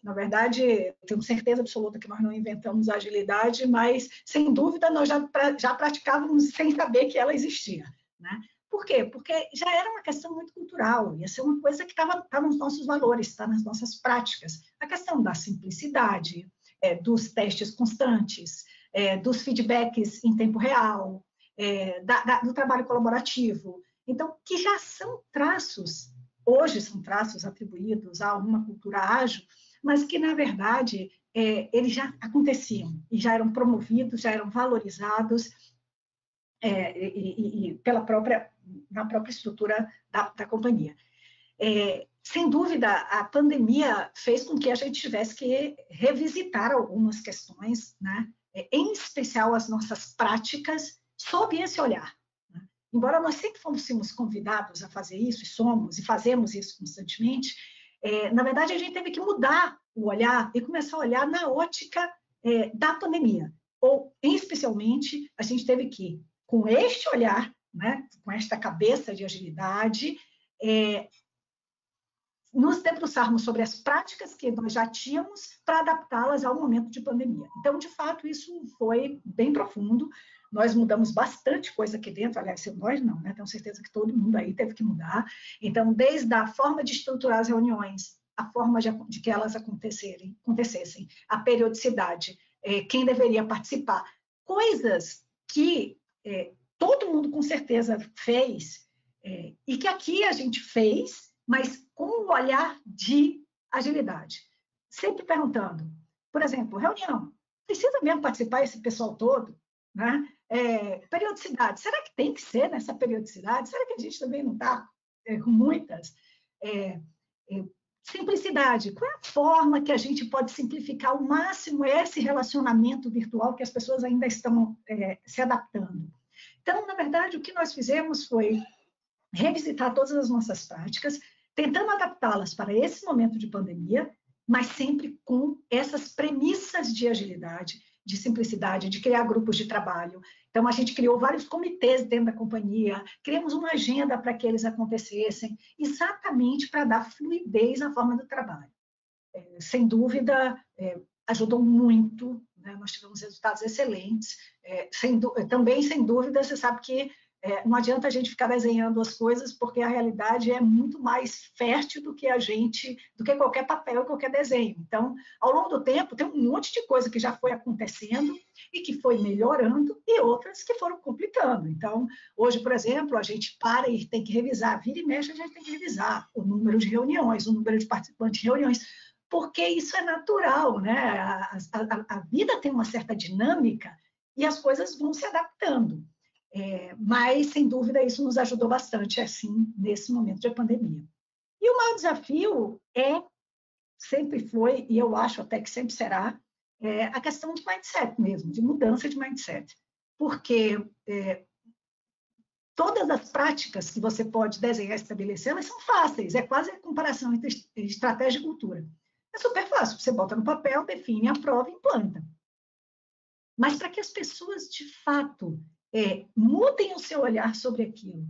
Na verdade, tenho certeza absoluta que nós não inventamos a agilidade, mas, sem dúvida, nós já praticávamos sem saber que ela existia, né? Por quê? Porque já era uma questão muito cultural, ia ser uma coisa que estava nos nossos valores, está nas nossas práticas. A questão da simplicidade, dos testes constantes, dos feedbacks em tempo real, do trabalho colaborativo. Então, que já são traços, hoje são traços atribuídos a uma cultura ágil, mas que, na verdade, eles já aconteciam e já eram promovidos, já eram valorizados na própria estrutura da companhia. Sem dúvida, a pandemia fez com que a gente tivesse que revisitar algumas questões, né? Em especial as nossas práticas, sob esse olhar. Né? embora nós sempre fôssemos convidados a fazer isso, e somos, e fazemos isso constantemente, na verdade, a gente teve que mudar o olhar e começar a olhar na ótica da pandemia. Ou, especialmente, a gente teve que, com este olhar, né, com esta cabeça de agilidade, nos debruçarmos sobre as práticas que nós já tínhamos para adaptá-las ao momento de pandemia. Então, de fato, isso foi bem profundo. Nós mudamos bastante coisa aqui dentro, aliás, nós não, né? Tenho certeza que todo mundo aí teve que mudar. Então, desde a forma de estruturar as reuniões, a forma de que elas acontecessem, a periodicidade, quem deveria participar, coisas que todo mundo com certeza fez, e que aqui a gente fez, mas com um olhar de agilidade. Sempre perguntando, por exemplo, reunião, precisa mesmo participar esse pessoal todo? Né? Periodicidade, será que tem que ser nessa periodicidade? Será que a gente também não está com muitas? Simplicidade, qual é a forma que a gente pode simplificar ao máximo esse relacionamento virtual que as pessoas ainda estão se adaptando? Então, na verdade, o que nós fizemos foi revisitar todas as nossas práticas, tentando adaptá-las para esse momento de pandemia, mas sempre com essas premissas de agilidade, de simplicidade, de criar grupos de trabalho. Então, a gente criou vários comitês dentro da companhia, criamos uma agenda para que eles acontecessem, exatamente para dar fluidez à forma do trabalho. Sem dúvida, ajudou muito, né? Nós tivemos resultados excelentes. Também, sem dúvida, você sabe que não adianta a gente ficar desenhando as coisas, porque a realidade é muito mais fértil do que qualquer papel, qualquer desenho. Então, ao longo do tempo, tem um monte de coisa que já foi acontecendo e que foi melhorando, e outras que foram complicando. Então, hoje, por exemplo, a gente para e tem que revisar, vira e mexe, a gente tem que revisar o número de reuniões, o número de participantes de reuniões, porque isso é natural, né? A vida tem uma certa dinâmica e as coisas vão se adaptando. Mas, sem dúvida, isso nos ajudou bastante, assim, nesse momento de pandemia. E o maior desafio sempre foi, e eu acho até que sempre será, a questão de mindset mesmo, de mudança de mindset. Porque todas as práticas que você pode desenhar e estabelecer, elas são fáceis, é quase a comparação entre estratégia e cultura. É super fácil, você bota no papel, define, aprova e implanta. Mas para que as pessoas, de fato, mudem o seu olhar sobre aquilo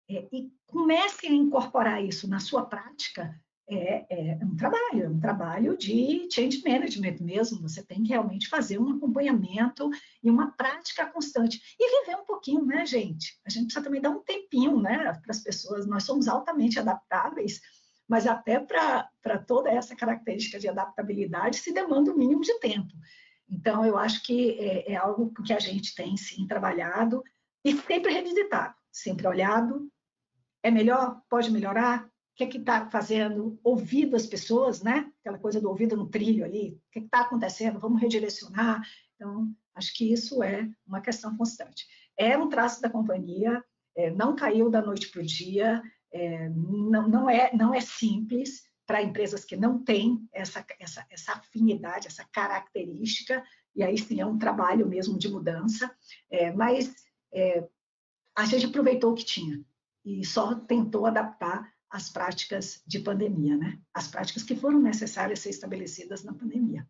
e comecem a incorporar isso na sua prática, é um trabalho de change management mesmo. Você tem que realmente fazer um acompanhamento e uma prática constante. E viver um pouquinho, né, gente? A gente precisa também dar um tempinho, né, para as pessoas. Nós somos altamente adaptáveis, mas até para toda essa característica de adaptabilidade se demanda um mínimo de tempo. Então, eu acho que é algo que a gente tem, sim, trabalhado e sempre revisitado, sempre olhado. É melhor? Pode melhorar? O que é que está fazendo? Ouvido as pessoas, né? Aquela coisa do ouvido no trilho ali. O que está acontecendo? Vamos redirecionar. Então, acho que isso é uma questão constante. É um traço da companhia, não caiu da noite para o dia, não é simples para empresas que não têm essa afinidade, essa característica, e aí sim é um trabalho mesmo de mudança, mas a gente aproveitou o que tinha e só tentou adaptar as práticas de pandemia, né? As práticas que foram necessárias ser estabelecidas na pandemia.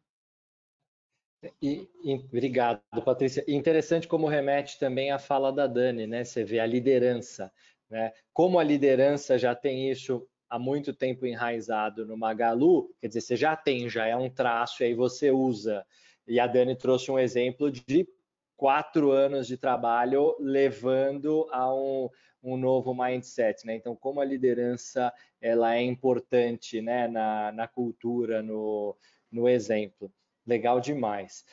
Obrigado, Patrícia. Interessante como remete também à fala da Dani, né? Você vê a liderança, né? Como a liderança já tem isso há muito tempo enraizado no Magalu, quer dizer, você já é um traço e aí você usa. E a Dani trouxe um exemplo de 4 anos de trabalho levando a um novo mindset, né? Então, como a liderança ela é importante, né, na cultura, no exemplo. Legal demais.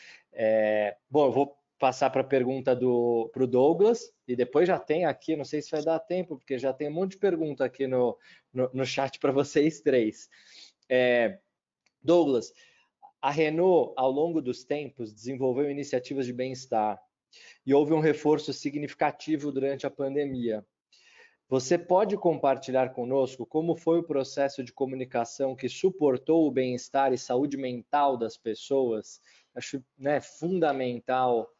Bom, eu vou passar para a pergunta para o Douglas, e depois já tem aqui, não sei se vai dar tempo, porque já tem um monte de pergunta aqui no chat para vocês três. Douglas, a Renault, ao longo dos tempos, desenvolveu iniciativas de bem-estar e houve um reforço significativo durante a pandemia. Você pode compartilhar conosco como foi o processo de comunicação que suportou o bem-estar e saúde mental das pessoas? Acho, né, fundamental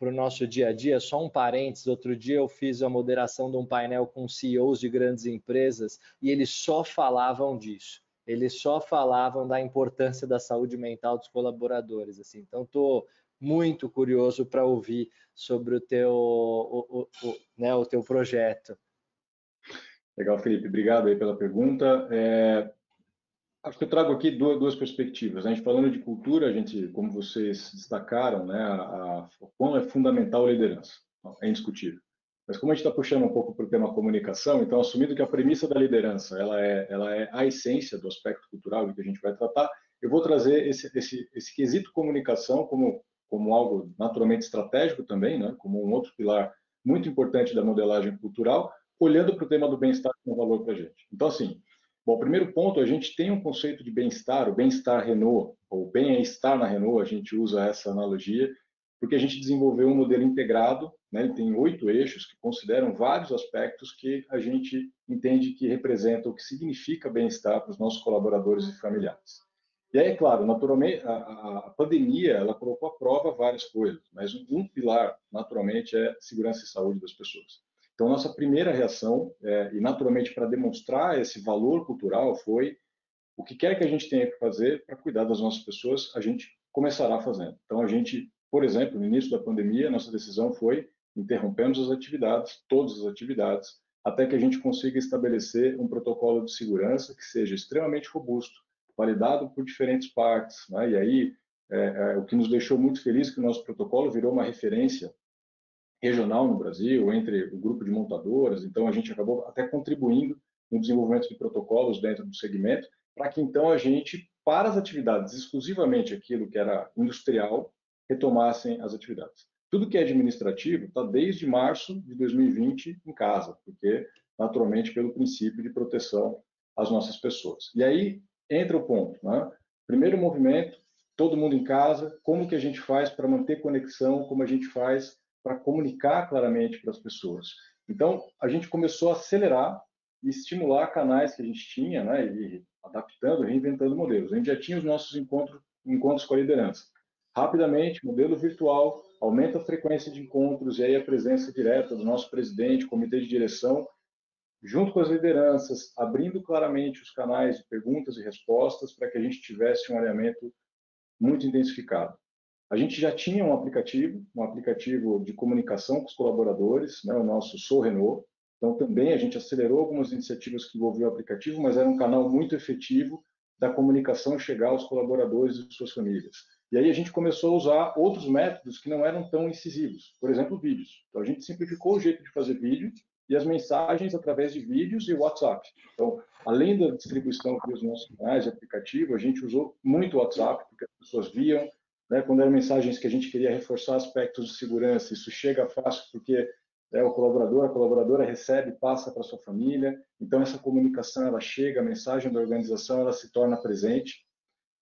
o nosso dia a dia. Só um parênteses, outro dia eu fiz a moderação de um painel com CEOs de grandes empresas e eles só falavam disso. Eles só falavam da importância da saúde mental dos colaboradores. Assim. Então, estou muito curioso para ouvir sobre o teu projeto. Legal, Felipe. Obrigado aí pela pergunta. Acho que eu trago aqui duas perspectivas. A gente falando de cultura, a gente, como vocês destacaram, né, o quão é fundamental a liderança. É indiscutível. Mas como a gente está puxando um pouco para o tema comunicação, então assumindo que a premissa da liderança ela é a essência do aspecto cultural do que a gente vai tratar, eu vou trazer esse quesito comunicação como algo naturalmente estratégico também, né, como um outro pilar muito importante da modelagem cultural, olhando para o tema do bem-estar como valor para a gente. Então, assim, bom, primeiro ponto, a gente tem um conceito de bem-estar, o bem-estar Renault, ou bem-estar na Renault, a gente usa essa analogia, porque a gente desenvolveu um modelo integrado, né, ele tem 8 eixos que consideram vários aspectos que a gente entende que representam o que significa bem-estar para os nossos colaboradores e familiares. E aí, claro, naturalmente, a pandemia ela colocou à prova várias coisas, mas um pilar, naturalmente, é segurança e saúde das pessoas. Então, nossa primeira reação, e naturalmente para demonstrar esse valor cultural, foi o que quer que a gente tenha que fazer para cuidar das nossas pessoas, a gente começará fazendo. Então, a gente, por exemplo, no início da pandemia, nossa decisão foi interrompemos as atividades, todas as atividades, até que a gente consiga estabelecer um protocolo de segurança que seja extremamente robusto, validado por diferentes partes, né? E aí, o que nos deixou muito feliz é que o nosso protocolo virou uma referência regional no Brasil, entre o grupo de montadoras, então a gente acabou até contribuindo no desenvolvimento de protocolos dentro do segmento, para que então a gente, para as atividades, exclusivamente aquilo que era industrial, retomassem as atividades. Tudo que é administrativo está desde março de 2020 em casa, porque naturalmente pelo princípio de proteção às nossas pessoas. E aí entra o ponto, né? Primeiro movimento, todo mundo em casa, como que a gente faz para manter conexão, como a gente faz para comunicar claramente para as pessoas. Então, a gente começou a acelerar e estimular canais que a gente tinha, né, e adaptando, reinventando modelos. A gente já tinha os nossos encontros com a liderança. Rapidamente, modelo virtual, aumenta a frequência de encontros e aí a presença direta do nosso presidente, comitê de direção, junto com as lideranças, abrindo claramente os canais de perguntas e respostas para que a gente tivesse um alinhamento muito intensificado. A gente já tinha um aplicativo de comunicação com os colaboradores, né, o nosso Sou Renault. Então, também a gente acelerou algumas iniciativas que envolviam o aplicativo, mas era um canal muito efetivo da comunicação chegar aos colaboradores e suas famílias. E aí a gente começou a usar outros métodos que não eram tão incisivos, por exemplo, vídeos. Então, a gente simplificou o jeito de fazer vídeo e as mensagens através de vídeos e WhatsApp. Então, além da distribuição dos nossos canais de aplicativo, a gente usou muito o WhatsApp, porque as pessoas viam, né, quando eram mensagens que a gente queria reforçar aspectos de segurança, isso chega fácil porque o colaborador, a colaboradora recebe, passa para sua família, então essa comunicação ela chega, a mensagem da organização ela se torna presente.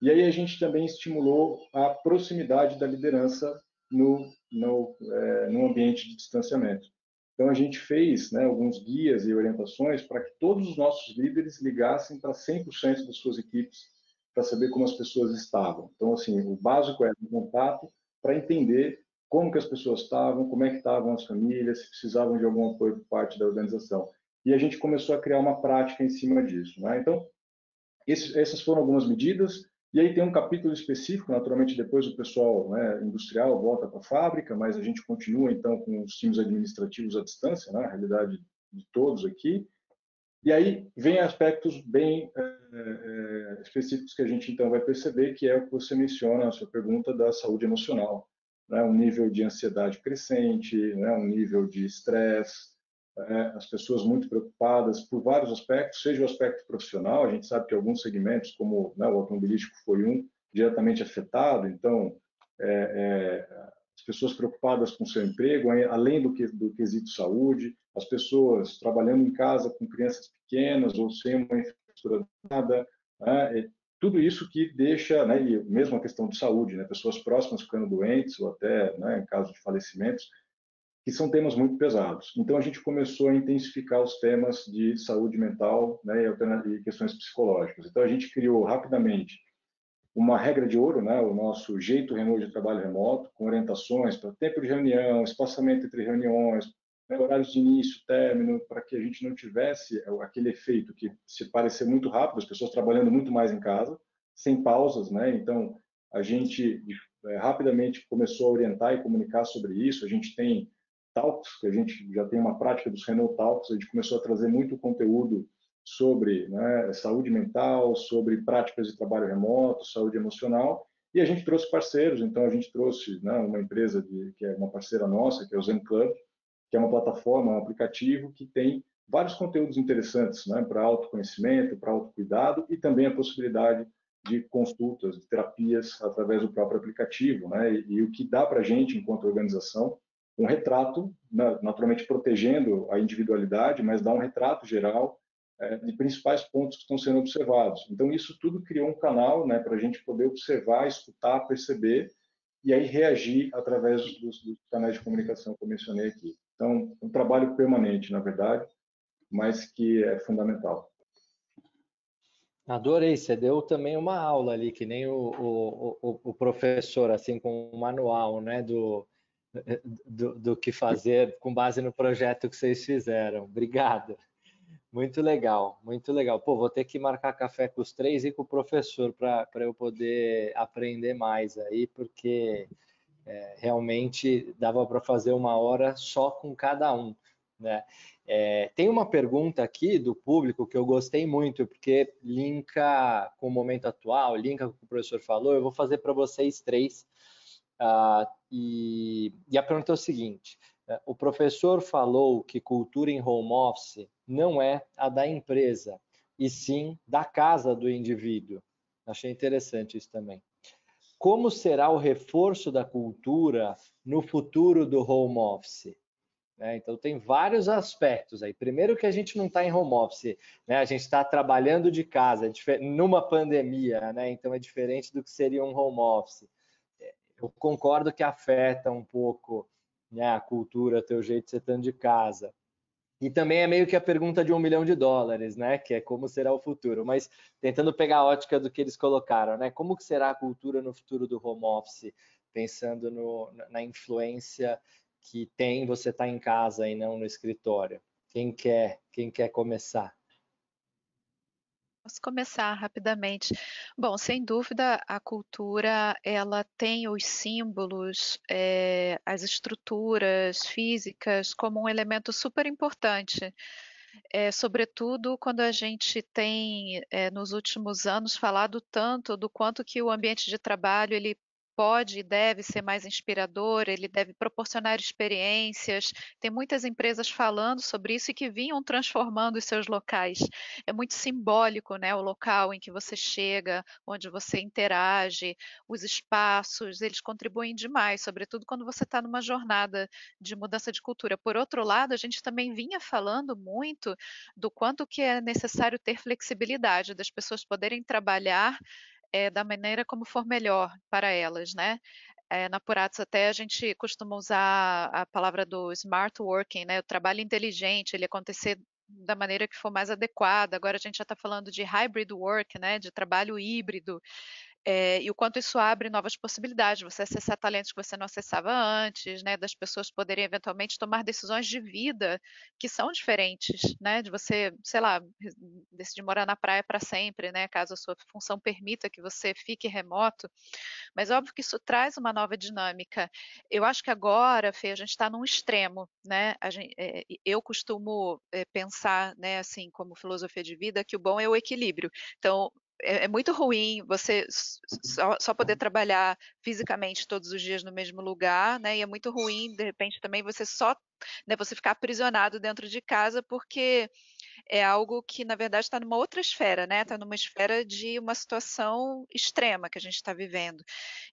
E aí a gente também estimulou a proximidade da liderança no ambiente de distanciamento. Então a gente fez, né, alguns guias e orientações para que todos os nossos líderes ligassem para 100% das suas equipes para saber como as pessoas estavam. Então, assim, o básico é o contato para entender como que as pessoas estavam, como é que estavam as famílias, se precisavam de algum apoio por parte da organização. E a gente começou a criar uma prática em cima disso, né? Então, essas foram algumas medidas. E aí tem um capítulo específico, naturalmente depois o pessoal, né, industrial volta para a fábrica, mas a gente continua então com os times administrativos à distância, né, a realidade de todos aqui. E aí vem aspectos bem específicos que a gente então vai perceber, que é o que você menciona na sua pergunta da saúde emocional, né? Um nível de ansiedade crescente, né? Um nível de estresse, as pessoas muito preocupadas por vários aspectos, seja o aspecto profissional, a gente sabe que alguns segmentos, como, né, o automobilístico foi um, diretamente afetado, então as pessoas preocupadas com seu emprego, além do quesito saúde, as pessoas trabalhando em casa com crianças pequenas ou sem uma infraestrutura nada, né, tudo isso que deixa, né, e mesmo a questão de saúde, né, pessoas próximas ficando doentes ou até, né, em caso de falecimentos, que são temas muito pesados. Então a gente começou a intensificar os temas de saúde mental, né, e questões psicológicas. Então a gente criou rapidamente uma regra de ouro, né, o nosso jeito Renault de trabalho remoto, com orientações para tempo de reunião, espaçamento entre reuniões, né, horários de início, término, para que a gente não tivesse aquele efeito que se parecer muito rápido, as pessoas trabalhando muito mais em casa, sem pausas, né? Então, a gente rapidamente começou a orientar e comunicar sobre isso. A gente tem Talks, que a gente já tem uma prática dos Renault Talks, a gente começou a trazer muito conteúdo sobre, né, saúde mental, sobre práticas de trabalho remoto, saúde emocional, e a gente trouxe parceiros. Então a gente trouxe, né, uma empresa que é uma parceira nossa, que é o Zen Club, que é uma plataforma, um aplicativo que tem vários conteúdos interessantes, né, para autoconhecimento, para autocuidado, e também a possibilidade de consultas, de terapias através do próprio aplicativo, né, e o que dá para a gente, enquanto organização, um retrato, naturalmente protegendo a individualidade, mas dá um retrato geral de principais pontos que estão sendo observados. Então, isso tudo criou um canal, né, para a gente poder observar, escutar, perceber e aí reagir através dos canais de comunicação que eu mencionei aqui. Então, um trabalho permanente, na verdade, mas que é fundamental. Adorei, você deu também uma aula ali, que nem o professor, assim, com um manual, né, do que fazer com base no projeto que vocês fizeram. Obrigado. Muito legal, muito legal. Pô, vou ter que marcar café com os três e com o professor para eu poder aprender mais aí, porque realmente dava para fazer uma hora só com cada um, né? Tem uma pergunta aqui do público que eu gostei muito, porque linka com o momento atual, linka com o que o professor falou. Eu vou fazer para vocês três. E a pergunta é o seguinte: o professor falou que cultura em home office não é a da empresa, e sim da casa do indivíduo. Achei interessante isso também. Como será o reforço da cultura no futuro do home office? Então, tem vários aspectos aí. Primeiro que a gente não está em home office, né? A gente está trabalhando de casa, numa pandemia, né? Então é diferente do que seria um home office. Eu concordo que afeta um pouco, né, a cultura, teu jeito de ser estando de casa. E também é meio que a pergunta de $1 milhão, né? Que é como será o futuro. Mas tentando pegar a ótica do que eles colocaram, né? Como que será a cultura no futuro do home office? Pensando na influência que tem você estar em casa e não no escritório. Quem quer começar? Posso começar rapidamente. Bom, sem dúvida, a cultura ela tem os símbolos, as estruturas físicas como um elemento super importante, sobretudo quando a gente tem, nos últimos anos, falado tanto do quanto que o ambiente de trabalho ele pode e deve ser mais inspirador, ele deve proporcionar experiências. Tem muitas empresas falando sobre isso e que vinham transformando os seus locais. É muito simbólico, né, o local em que você chega, onde você interage, os espaços, eles contribuem demais, sobretudo quando você está numa jornada de mudança de cultura. Por outro lado, a gente também vinha falando muito do quanto que é necessário ter flexibilidade, das pessoas poderem trabalhar da maneira como for melhor para elas, né? Na Puratos até a gente costuma usar a palavra do smart working, né? O trabalho inteligente, ele acontecer da maneira que for mais adequada. Agora a gente já está falando de hybrid work, né? De trabalho híbrido. E o quanto isso abre novas possibilidades, você acessar talentos que você não acessava antes, né, das pessoas poderem eventualmente tomar decisões de vida que são diferentes, né, de você, sei lá, decidir morar na praia para sempre, né, caso a sua função permita que você fique remoto, mas óbvio que isso traz uma nova dinâmica. Eu acho que agora, Fê, a gente está num extremo, né, eu costumo pensar, né, assim, como filosofia de vida, que o bom é o equilíbrio. Então, é muito ruim você só poder trabalhar fisicamente todos os dias no mesmo lugar, né? E é muito ruim, de repente, também você só, né, você ficar aprisionado dentro de casa, porque é algo que, na verdade, está numa outra esfera, né? Está numa esfera de uma situação extrema que a gente está vivendo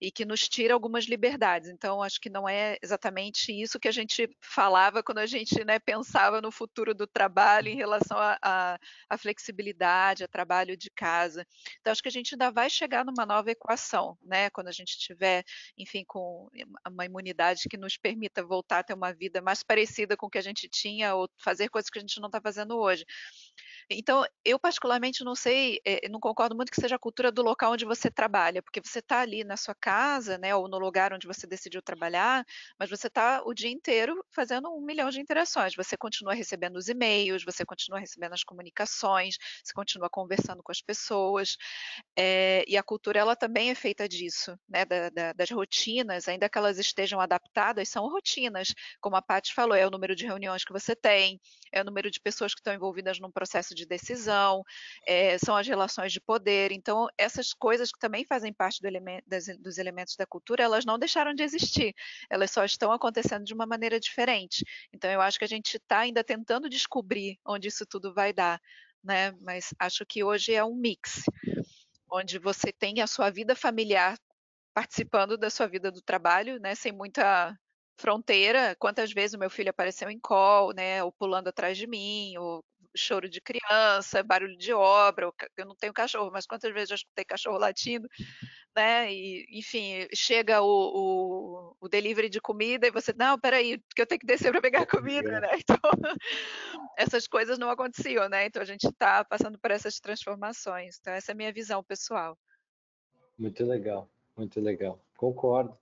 e que nos tira algumas liberdades. Então, acho que não é exatamente isso que a gente falava quando a gente, né, pensava no futuro do trabalho em relação à flexibilidade, a trabalho de casa. Então, acho que a gente ainda vai chegar numa nova equação, né? Quando a gente tiver, enfim, com uma imunidade que nos permita voltar a ter uma vida mais parecida com o que a gente tinha ou fazer coisas que a gente não está fazendo hoje. Então, eu particularmente não sei, não concordo muito que seja a cultura do local onde você trabalha, porque você está ali na sua casa, né, ou no lugar onde você decidiu trabalhar, mas você está o dia inteiro fazendo 1 milhão de interações. Você continua recebendo os e-mails, você continua recebendo as comunicações, você continua conversando com as pessoas, e a cultura ela também é feita disso, né, das rotinas, ainda que elas estejam adaptadas, são rotinas, como a Paty falou, é o número de reuniões que você tem, é o número de pessoas que estão envolvidas num processo de decisão, são as relações de poder. Então, essas coisas que também fazem parte dos elementos da cultura, elas não deixaram de existir, elas só estão acontecendo de uma maneira diferente. Então, eu acho que a gente está ainda tentando descobrir onde isso tudo vai dar, né? Mas acho que hoje é um mix, onde você tem a sua vida familiar participando da sua vida do trabalho, né, sem muita fronteira. Quantas vezes o meu filho apareceu em call, né, ou pulando atrás de mim, ou choro de criança, barulho de obra, eu não tenho cachorro, mas quantas vezes eu já escutei cachorro latindo, né, e enfim, chega o delivery de comida e você, não, peraí, porque eu tenho que descer para pegar a comida, né, então essas coisas não aconteciam, né, então a gente está passando por essas transformações, então essa é a minha visão pessoal. Muito legal, muito legal. Concordo.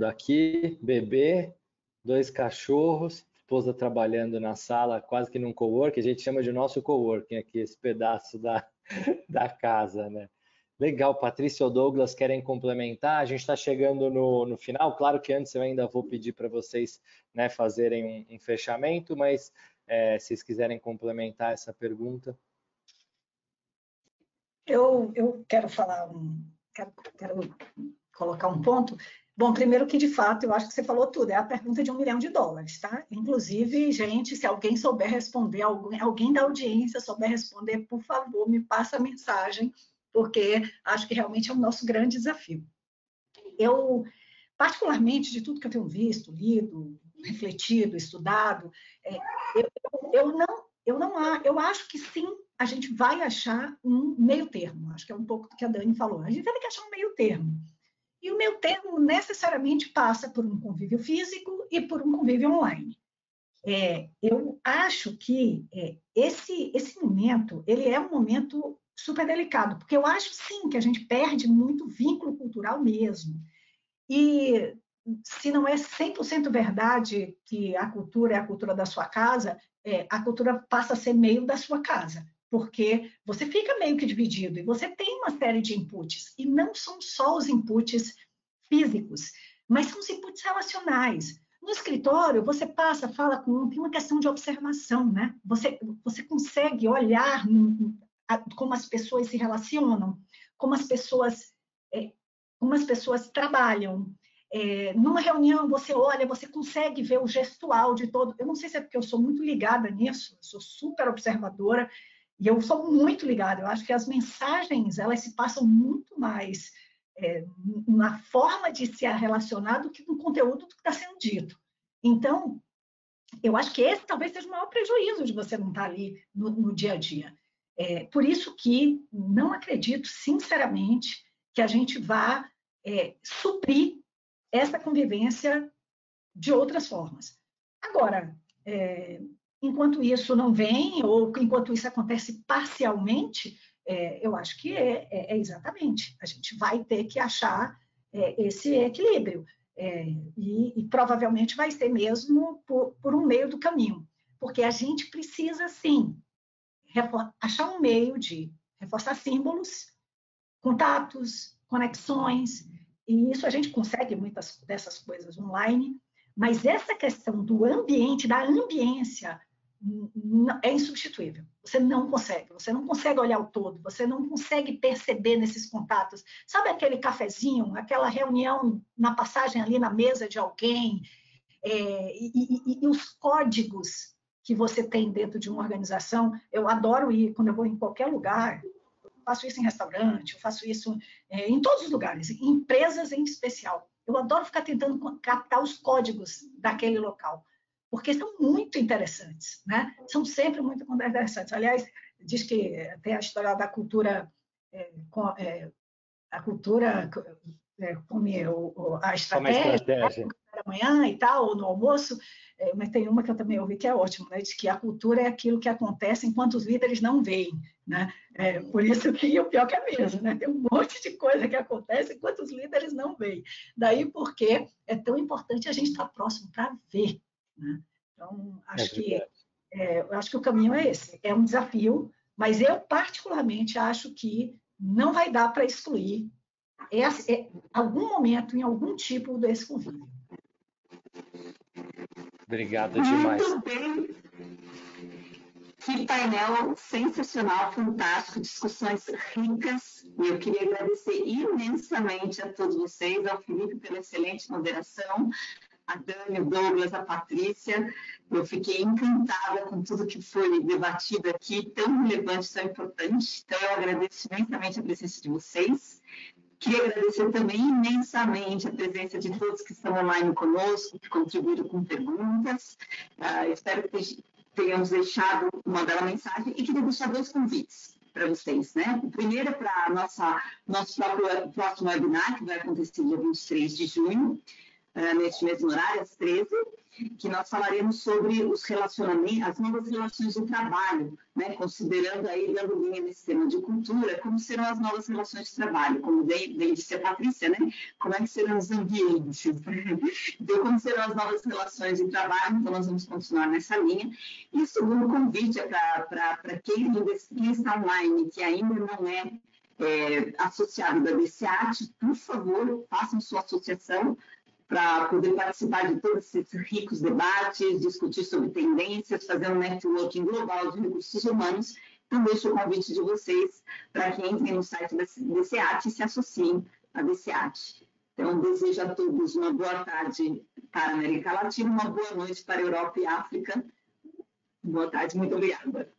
Aqui, bebê, 2 cachorros, esposa trabalhando na sala, quase que num coworking, a gente chama de nosso coworking aqui, esse pedaço da casa, né? Legal, Patrícia ou Douglas querem complementar? A gente está chegando no final, claro que antes eu ainda vou pedir para vocês, né, fazerem um fechamento, mas se vocês quiserem complementar essa pergunta. Eu quero falar, quero colocar um ponto. Bom, primeiro que, de fato, eu acho que você falou tudo, é a pergunta de $1 milhão, tá? Inclusive, gente, se alguém souber responder, alguém da audiência souber responder, por favor, me passa a mensagem, porque acho que realmente é o nosso grande desafio. Eu, particularmente, de tudo que eu tenho visto, lido, refletido, estudado, eu acho que sim, a gente vai achar um meio termo. Acho que é um pouco do que a Dani falou. A gente vai ter que achar um meio termo. E o meio termo necessariamente passa por um convívio físico e por um convívio online. Eu acho que esse momento, ele é um momento super delicado, porque eu acho sim que a gente perde muito vínculo cultural mesmo. E se não é 100% verdade que a cultura é a cultura da sua casa, a cultura passa a ser meio da sua casa, porque você fica meio que dividido e você tem uma série de inputs, e não são só os inputs físicos, mas são os inputs relacionais. No escritório, você passa, fala com um, tem uma questão de observação, né? Você consegue olhar como as pessoas se relacionam, como as pessoas trabalham. Numa reunião, você olha, você consegue ver o gestual de todo. Eu não sei se é porque eu sou muito ligada nisso, eu sou super observadora, e eu sou muito ligada. Eu acho que as mensagens, elas se passam muito mais na forma de se relacionar do que no conteúdo do que está sendo dito. Então, eu acho que esse talvez seja o maior prejuízo de você não estar ali no dia a dia. Por isso que não acredito, sinceramente, que a gente vá suprir essa convivência de outras formas. Agora, enquanto isso não vem, ou enquanto isso acontece parcialmente, eu acho que é exatamente. A gente vai ter que achar esse equilíbrio. E provavelmente vai ser mesmo por um meio do caminho. Porque a gente precisa, sim, achar um meio de reforçar símbolos, contatos, conexões, e isso a gente consegue muitas dessas coisas online, mas essa questão do ambiente, da ambiência, é insubstituível. Você não consegue olhar o todo, você não consegue perceber nesses contatos. Sabe aquele cafezinho, aquela reunião na passagem ali na mesa de alguém, e os códigos que você tem dentro de uma organização? Eu adoro ir, quando eu vou em qualquer lugar, eu faço isso em restaurante, eu faço isso em todos os lugares, em empresas em especial. Eu adoro ficar tentando captar os códigos daquele local, porque são muito interessantes, né? São sempre muito interessantes. Aliás, diz que tem a história da cultura, a cultura come a estratégia, manhã e tal, ou no almoço, mas tem uma que eu também ouvi que é ótima, né? De que a cultura é aquilo que acontece enquanto os líderes não veem, né? Por isso que o pior que é mesmo, né? Tem um monte de coisa que acontece enquanto os líderes não veem. Daí porque é tão importante a gente estar próximo para ver, né? Então, eu acho que o caminho é esse. É um desafio, mas eu particularmente acho que não vai dar para excluir algum momento em algum tipo desse convívio. Obrigado demais. Muito bem. Que painel sensacional, fantástico, discussões ricas. E eu queria agradecer imensamente a todos vocês, ao Felipe pela excelente moderação, a Dani, o Douglas, a Patrícia. Eu fiquei encantada com tudo que foi debatido aqui, tão relevante, tão importante. Então, eu agradeço imensamente a presença de vocês. Queria agradecer também imensamente a presença de todos que estão online conosco, que contribuíram com perguntas. Espero que tenhamos deixado uma bela mensagem e queria deixar 2 convites para vocês, né? O primeiro é para nosso próximo webinar, que vai acontecer dia 23 de junho, neste mesmo horário, às 13h, que nós falaremos sobre os relacionamentos, as novas relações de trabalho, né? Considerando aí, dando linha nesse tema de cultura, como serão as novas relações de trabalho, como bem disse a Patrícia, né? Como é que serão os ambientes? Então, como serão as novas relações de trabalho? Então, nós vamos continuar nessa linha. E o segundo convite é para quem está online, que ainda não é associado da DCAT, por favor, façam sua associação, para poder participar de todos esses ricos debates, discutir sobre tendências, fazer um networking global de recursos humanos. Então, deixo o convite de vocês para que entrem no site da DCAT e se associem à DCAT. Então, desejo a todos uma boa tarde para a América Latina, uma boa noite para a Europa e África. Boa tarde, muito obrigada.